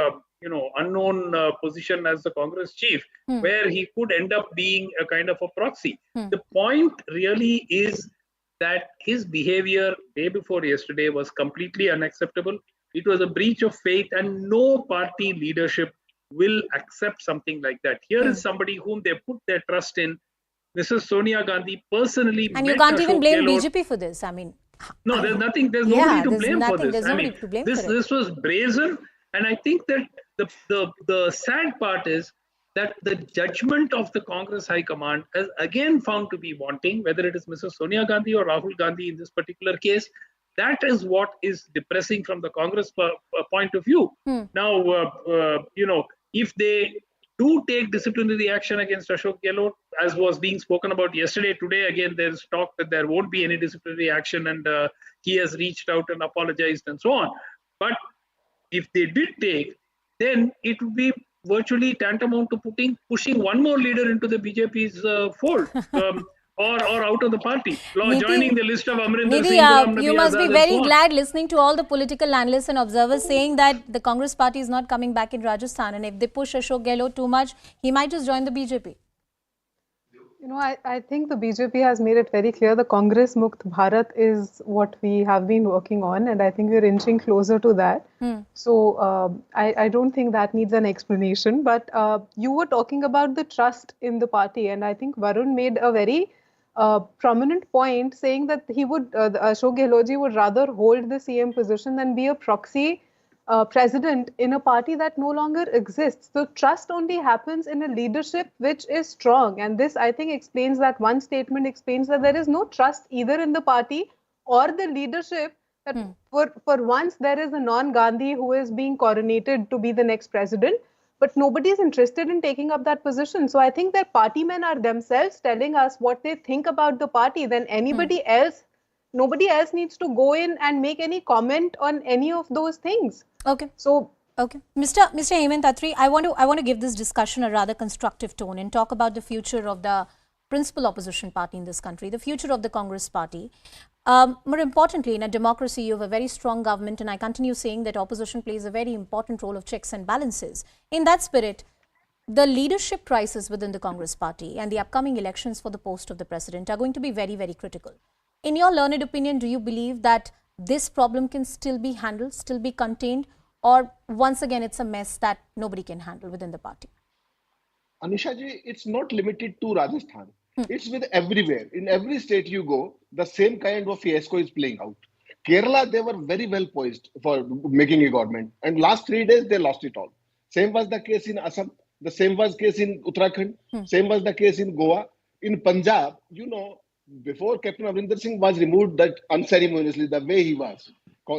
unknown position as the Congress chief, where he could end up being a kind of a proxy. The point really is that his behavior day before yesterday was completely unacceptable. It was a breach of faith, and no party leadership will accept something like that. Here is somebody whom they put their trust in. Mrs. Sonia Gandhi personally and you can't even blame BJP for this. I mean, no, there's nothing. There's nobody to blame for this. I mean, this was brazen, and I think that the sad part is that the judgment of the Congress High Command has again found to be wanting, whether it is Mrs. Sonia Gandhi or Rahul Gandhi in this particular case. That is what is depressing from the Congress point of view. Now, if they do take disciplinary action against Ashok Gehlot, as was being spoken about yesterday, today again there's talk that there won't be any disciplinary action, and he has reached out and apologized and so on. But if they did take, then it would be virtually tantamount to pushing one more leader into the BJP's fold. Or out of the party, joining the list of Amrinder Singh. You must be very glad listening to all the political analysts and observers saying that the Congress party is not coming back in Rajasthan, and if they push Ashok Gehlot too much, he might just join the BJP. I think the BJP has made it very clear the Congress Mukt Bharat is what we have been working on, and I think we're inching closer to that. So I don't think that needs an explanation. But you were talking about the trust in the party, and I think Varun made a very prominent point saying that he would, Ashok Gehlot would rather hold the CM position than be a proxy president in a party that no longer exists. So trust only happens in a leadership which is strong. And this, I think, explains that one statement explains that there is no trust either in the party or the leadership that for once there is a non-Gandhi who is being coronated to be the next president, but nobody is interested in taking up that position. So I think that party men are themselves telling us what they think about the party. Then nobody else needs to go in and make any comment on any of those things. Okay. So okay, Mr. Hemant Attri, I want to give this discussion a rather constructive tone and talk about the future of the principal opposition party in this country, the future of the Congress party. More importantly, in a democracy, you have a very strong government, and I continue saying that opposition plays a very important role of checks and balances. In that spirit, the leadership crisis within the Congress party and the upcoming elections for the post of the president are going to be very, very critical. In your learned opinion, do you believe that this problem can still be handled, still be contained, or once again, it's a mess that nobody can handle within the party? Anusha ji, it's not limited to Rajasthan. It's with everywhere. In every state you go, the same kind of fiasco is playing out. Kerala, they were very well poised for making a government. And last 3 days, they lost it all. Same was the case in Assam. The same was the case in Uttarakhand. Same was the case in Goa. In Punjab, you know, before Captain Amrinder Singh was removed that unceremoniously, the way he was,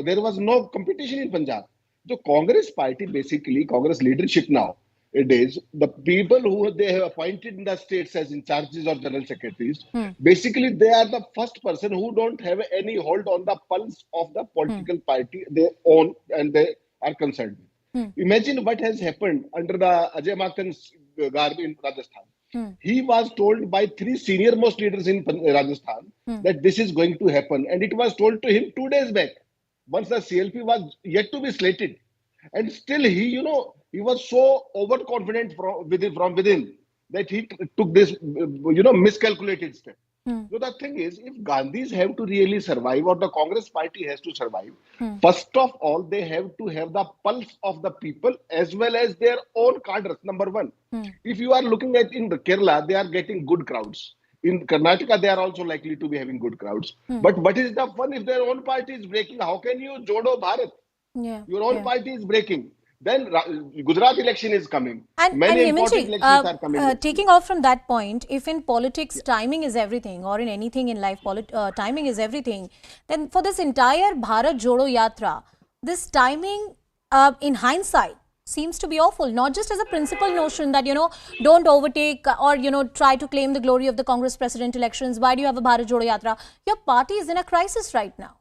there was no competition in Punjab. The Congress party, basically, Congress leadership now, it is the people who they have appointed in the states as in charges or general secretaries. Basically, they are the first person who don't have any hold on the pulse of the political party they own and they are concerned with. Imagine what has happened under the Ajay Makan's garb in Rajasthan. He was told by 3 senior most leaders in Rajasthan that this is going to happen, and it was told to him 2 days back, once the CLP was yet to be slated. And still he, you know, he was so overconfident from within that he took this, you know, miscalculated step. So the thing is, if Gandhis have to really survive, or the Congress party has to survive, first of all, they have to have the pulse of the people as well as their own cadres, number one. If you are looking at in the Kerala, they are getting good crowds. In Karnataka, they are also likely to be having good crowds. But what is the fun if their own party is breaking? How can you Jodo Bharat? Your own party is breaking. Then Gujarat election is coming. Many important elections are coming. Taking off from that point, if in politics timing is everything, or in anything in life timing is everything, then for this entire Bharat Jodo Yatra, this timing in hindsight seems to be awful, not just as a principal notion that, you know, don't overtake or, you know, try to claim the glory of the Congress president elections. Why do you have a Bharat Jodo Yatra? Your party is in a crisis right now.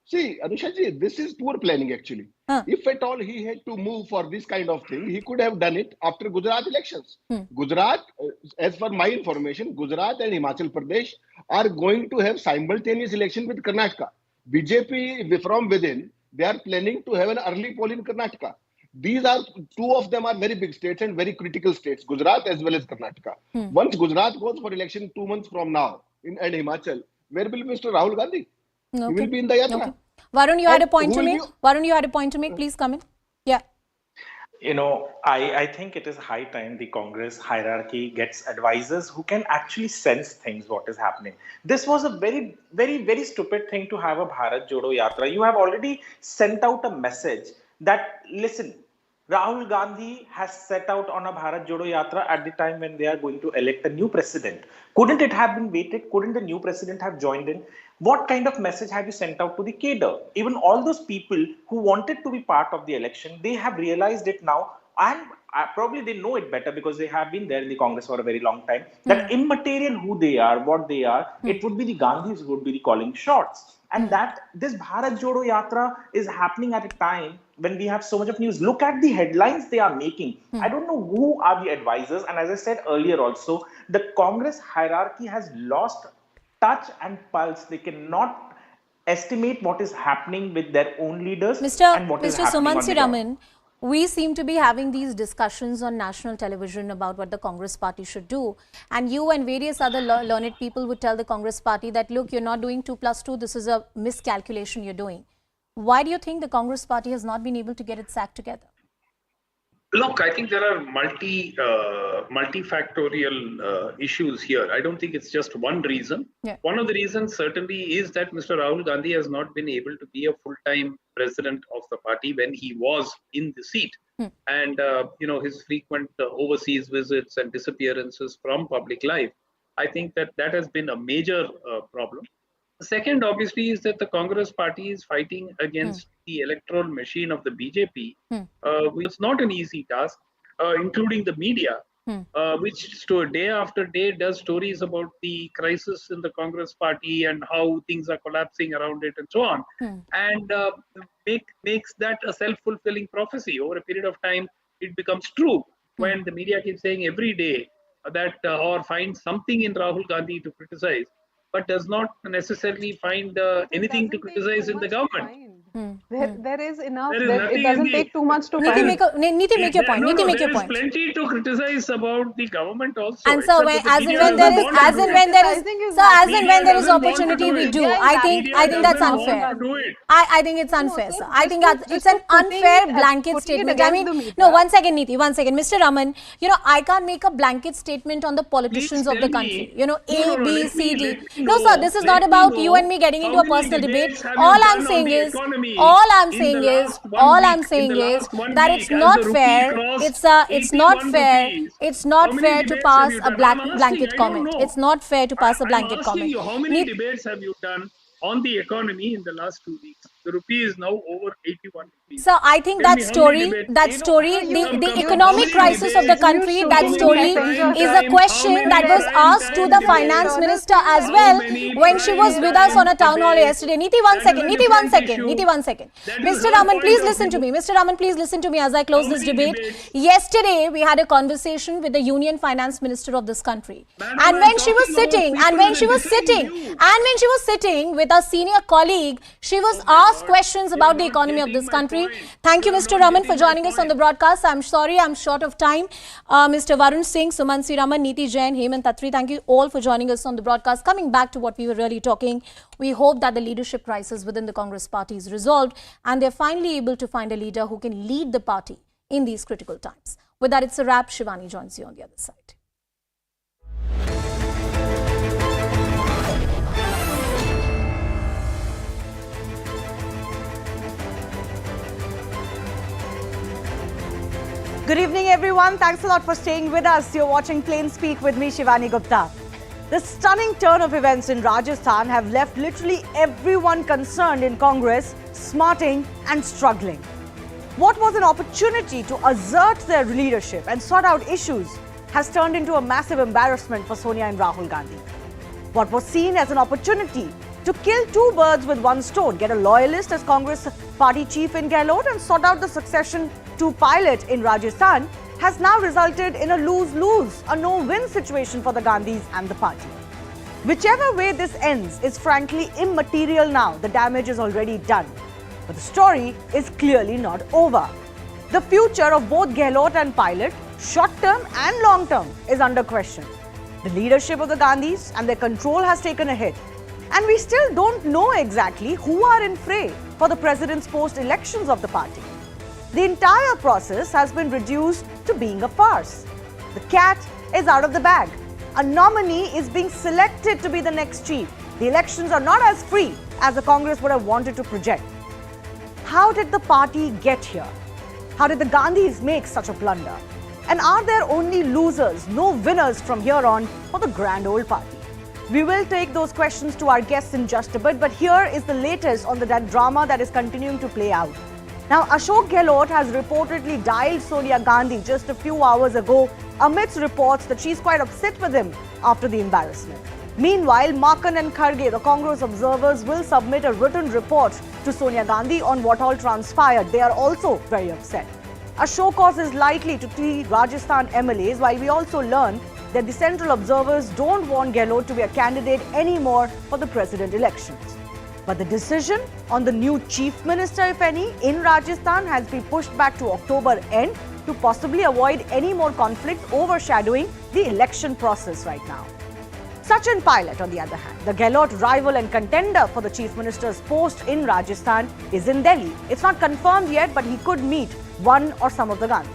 See, Anusha ji, this is poor planning actually. If at all he had to move for this kind of thing, he could have done it after Gujarat elections. Gujarat, as per my information, Gujarat and Himachal Pradesh are going to have simultaneous election with Karnataka. BJP from within, they are planning to have an early poll in Karnataka. These are, 2 of them are very big states and very critical states, Gujarat as well as Karnataka. Once Gujarat goes for election 2 months from now and Himachal, where will Mr. Rahul Gandhi? He will be in the yatra. Okay. Varun, you had a point to make. Varun, you had a point to make. Please come in. Yeah. You know, I think it is high time the Congress hierarchy gets advisors who can actually sense things, what is happening. This was a very, very, very stupid thing to have a Bharat Jodo Yatra. You have already sent out a message that, listen, Rahul Gandhi has set out on a Bharat Jodo Yatra at the time when they are going to elect a new president. Couldn't it have been waited? Couldn't the new president have joined in? What kind of message have you sent out to the cadre? Even all those people who wanted to be part of the election, they have realized it now, and probably they know it better because they have been there in the Congress for a very long time, that immaterial who they are, what they are, it would be the Gandhis who would be calling shots. And that this Bharat Jodo Yatra is happening at a time when we have so much of news. Look at the headlines they are making. I don't know who are the advisors. And as I said earlier also, the Congress hierarchy has lost touch and pulse. They cannot estimate what is happening with their own leaders and what is happening on the ground. We seem to be having these discussions on national television about what the Congress party should do. And you and various other learned people would tell the Congress party that, look, you're not doing 2 + 2. This is a miscalculation you're doing. Why do you think the Congress party has not been able to get its act together? Look, I think there are multifactorial issues here. I don't think it's just one reason. One of the reasons certainly is that Mr. Rahul Gandhi has not been able to be a full-time president of the party when he was in the seat. And, you know, his frequent overseas visits and disappearances from public life, I think that has been a major problem. The second, obviously, is that the Congress party is fighting against the electoral machine of the BJP, which is not an easy task, including the media, which day after day does stories about the crisis in the Congress party and how things are collapsing around it and so on, and makes that a self-fulfilling prophecy. Over a period of time, it becomes true when the media keeps saying every day that or finds something in Rahul Gandhi to criticize, but does not necessarily find anything to criticize in the government. There is enough. There is nothing It doesn't in take too much to Niti, find. make your point. Niti, make your There is point. plenty to criticize about the government also. And so, as and when there is opportunity, we do. I think that's unfair. I think it's unfair, sir. I think it's an unfair blanket statement. I mean, no, one second, Niti, one second. Mr. Raman, I can't make a blanket statement on the politicians of the country. A, B, C, D. No, sir, this is not about you and me getting into a personal debate. All I'm saying is that it's not fair. It's not fair to pass a blanket comment. It's not fair to pass a blanket comment. How many debates have you done on the economy in the last 2 weeks? The rupee is now over 81 rupees. So I think the economic crisis of the country, that story is a question that was asked to the finance minister as well when she was with us on a town hall yesterday. Niti, one second. Mr. Raman, please listen to me. Mr. Raman, please listen to me as I close this debate. Yesterday, we had a conversation with the union finance minister of this country. And when she was sitting with a senior colleague, she was asked questions about the economy of this country. Thank you, Mr. Raman, for joining us on the broadcast. I'm sorry, I'm short of time. Mr. Varun Singh, Sumansi Raman, Niti Jain, Hemant Tatri, thank you all for joining us on the broadcast. Coming back to what we were really talking, we hope that the leadership crisis within the Congress party is resolved and they're finally able to find a leader who can lead the party in these critical times. With that, it's a wrap. Shivani joins you on the other side. Good evening, everyone. Thanks a lot for staying with us. You're watching Plain Speak with me, Shivani Gupta. The stunning turn of events in Rajasthan have left literally everyone concerned in Congress smarting and struggling. What was an opportunity to assert their leadership and sort out issues has turned into a massive embarrassment for Sonia and Rahul Gandhi. What was seen as an opportunity to kill two birds with one stone, get a loyalist as Congress party chief in Gehlot and sort out the succession to pilot in Rajasthan, has now resulted in a lose-lose, a no-win situation for the Gandhis and the party. Whichever way this ends is frankly immaterial now. The damage is already done. But the story is clearly not over. The future of both Gehlot and Pilot, short-term and long-term, is under question. The leadership of the Gandhis and their control has taken a hit. And we still don't know exactly who are in fray for the president's post-elections of the party. The entire process has been reduced to being a farce. The cat is out of the bag. A nominee is being selected to be the next chief. The elections are not as free as the Congress would have wanted to project. How did the party get here? How did the Gandhis make such a blunder? And are there only losers, no winners from here on for the grand old party? We will take those questions to our guests in just a bit, but here is the latest on that drama that is continuing to play out. Now, Ashok Gehlot has reportedly dialed Sonia Gandhi just a few hours ago amidst reports that she's quite upset with him after the embarrassment. Meanwhile, Makan and Kharge, the Congress observers, will submit a written report to Sonia Gandhi on what all transpired. They are also very upset. A show cause is likely to see Rajasthan MLAs, while we also learn that the central observers don't want Gehlot to be a candidate anymore for the president elections. But the decision on the new chief minister, if any, in Rajasthan has been pushed back to October end to possibly avoid any more conflict overshadowing the election process right now. Sachin Pilot, on the other hand, the Gehlot rival and contender for the chief minister's post in Rajasthan, is in Delhi. It's not confirmed yet, but he could meet one or some of the Gandhis.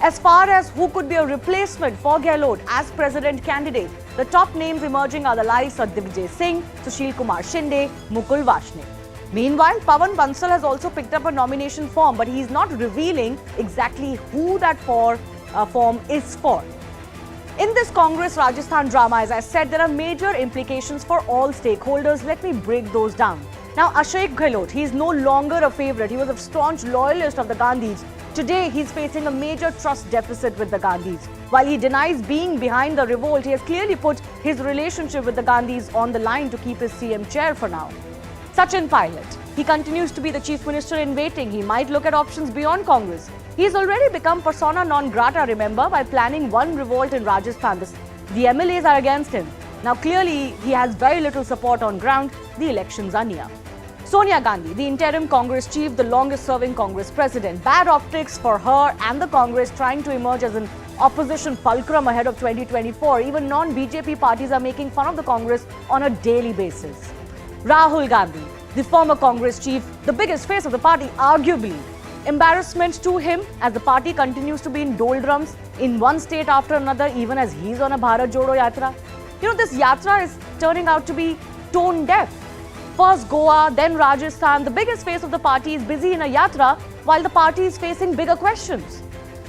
As far as who could be a replacement for Gehlot as president candidate, the top names emerging are the likes of Digvijay Singh, Sushil Kumar Shinde, Mukul Vaishnav. Meanwhile, Pawan Bansal has also picked up a nomination form, but he is not revealing exactly who that form is for. In this Congress Rajasthan drama, as I said, there are major implications for all stakeholders. Let me break those down. Now, Ashok Gehlot, he is no longer a favorite. He was a staunch loyalist of the Gandhis. Today, he's facing a major trust deficit with the Gandhis. While he denies being behind the revolt, he has clearly put his relationship with the Gandhis on the line to keep his CM chair for now. Sachin, he continues to be the chief minister in waiting. He might look at options beyond Congress. He's already become persona non grata, remember, by planning one revolt in Rajasthan. The MLAs are against him. Now, clearly, he has very little support on ground. The elections are near. Sonia Gandhi, the interim Congress chief, the longest-serving Congress president. Bad optics for her and the Congress trying to emerge as an opposition fulcrum ahead of 2024. Even non-BJP parties are making fun of the Congress on a daily basis. Rahul Gandhi, the former Congress chief, the biggest face of the party, arguably. Embarrassment to him as the party continues to be in doldrums in one state after another, even as he's on a Bharat Jodo Yatra. You know, this Yatra is turning out to be tone deaf. First Goa, then Rajasthan. The biggest face of the party is busy in a Yatra while the party is facing bigger questions.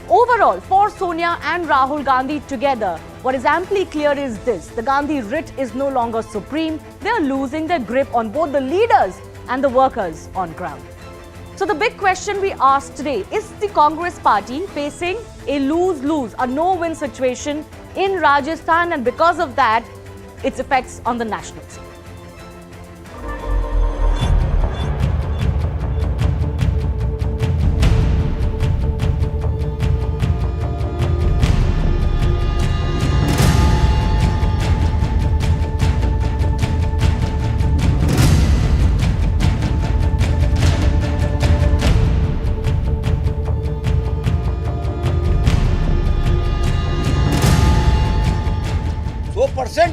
Overall, for Sonia and Rahul Gandhi together, what is amply clear is this: the Gandhi writ is no longer supreme. They are losing their grip on both the leaders and the workers on ground. So the big question we ask today, is the Congress party facing a lose-lose, a no-win situation in Rajasthan, and because of that, its effects on the national scene?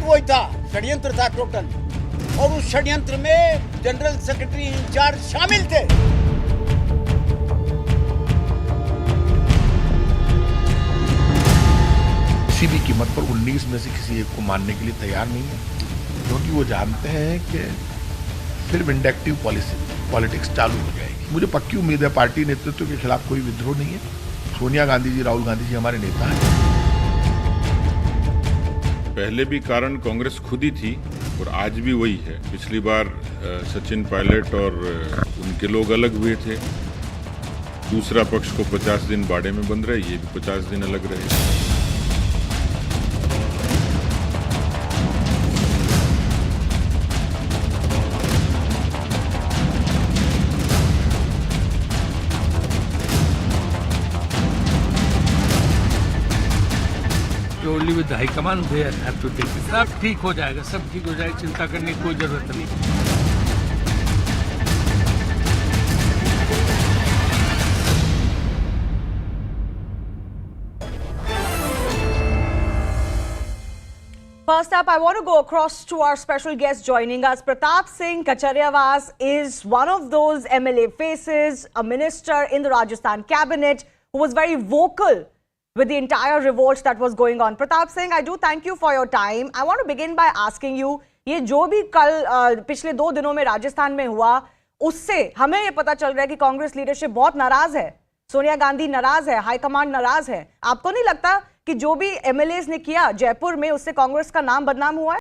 वही था, षड्यंत्र था total, और उस षड्यंत्र में general secretary in charge शामिल थे। किसी भी कीमत पर 19 में से किसी एक को मानने के लिए तैयार नहीं है, क्योंकि वो जानते हैं कि फिर विंडेक्टिव पॉलिटिक्स चालू हो जाएगी। मुझे पक्की उम्मीद है पार्टी नेतृत्व के खिलाफ कोई विद्रोह नहीं है। सोनिया गांधी जी, राहुल गांधी जी हमारे नेता हैं। पहले भी कारण कांग्रेस खुद ही थी और आज भी वही है। पिछली बार सचिन पायलट और उनके लोग अलग हुए थे, दूसरा पक्ष को 50 दिन बाड़े में बंद रहे, ये भी 50 दिन अलग रहे। Only with the High Command they have to take it. सब ठीक हो जाएगा, सब ठीक हो जाएगा, चिंता करने की कोई जरूरत नहीं। First up, I want to go across to our special guest joining us. Pratap Singh Kachariawaz is one of those MLA faces, a minister in the Rajasthan cabinet who was very vocal with the entire revolt that was going on. Pratap Singh, I do thank you for your time. I want to begin by asking you, ये जो भी कल पिछले 2 दिनों में राजस्थान में हुआ, उससे हमें ये पता चल रहा है कि कांग्रेस लीडरशिप बहुत नाराज है, सोनिया गांधी नाराज है, हाईकमांड नाराज है। आपको नहीं लगता कि जो भी एमएलएस ने किया जयपुर में, उससे कांग्रेस का नाम बदनाम हुआ है?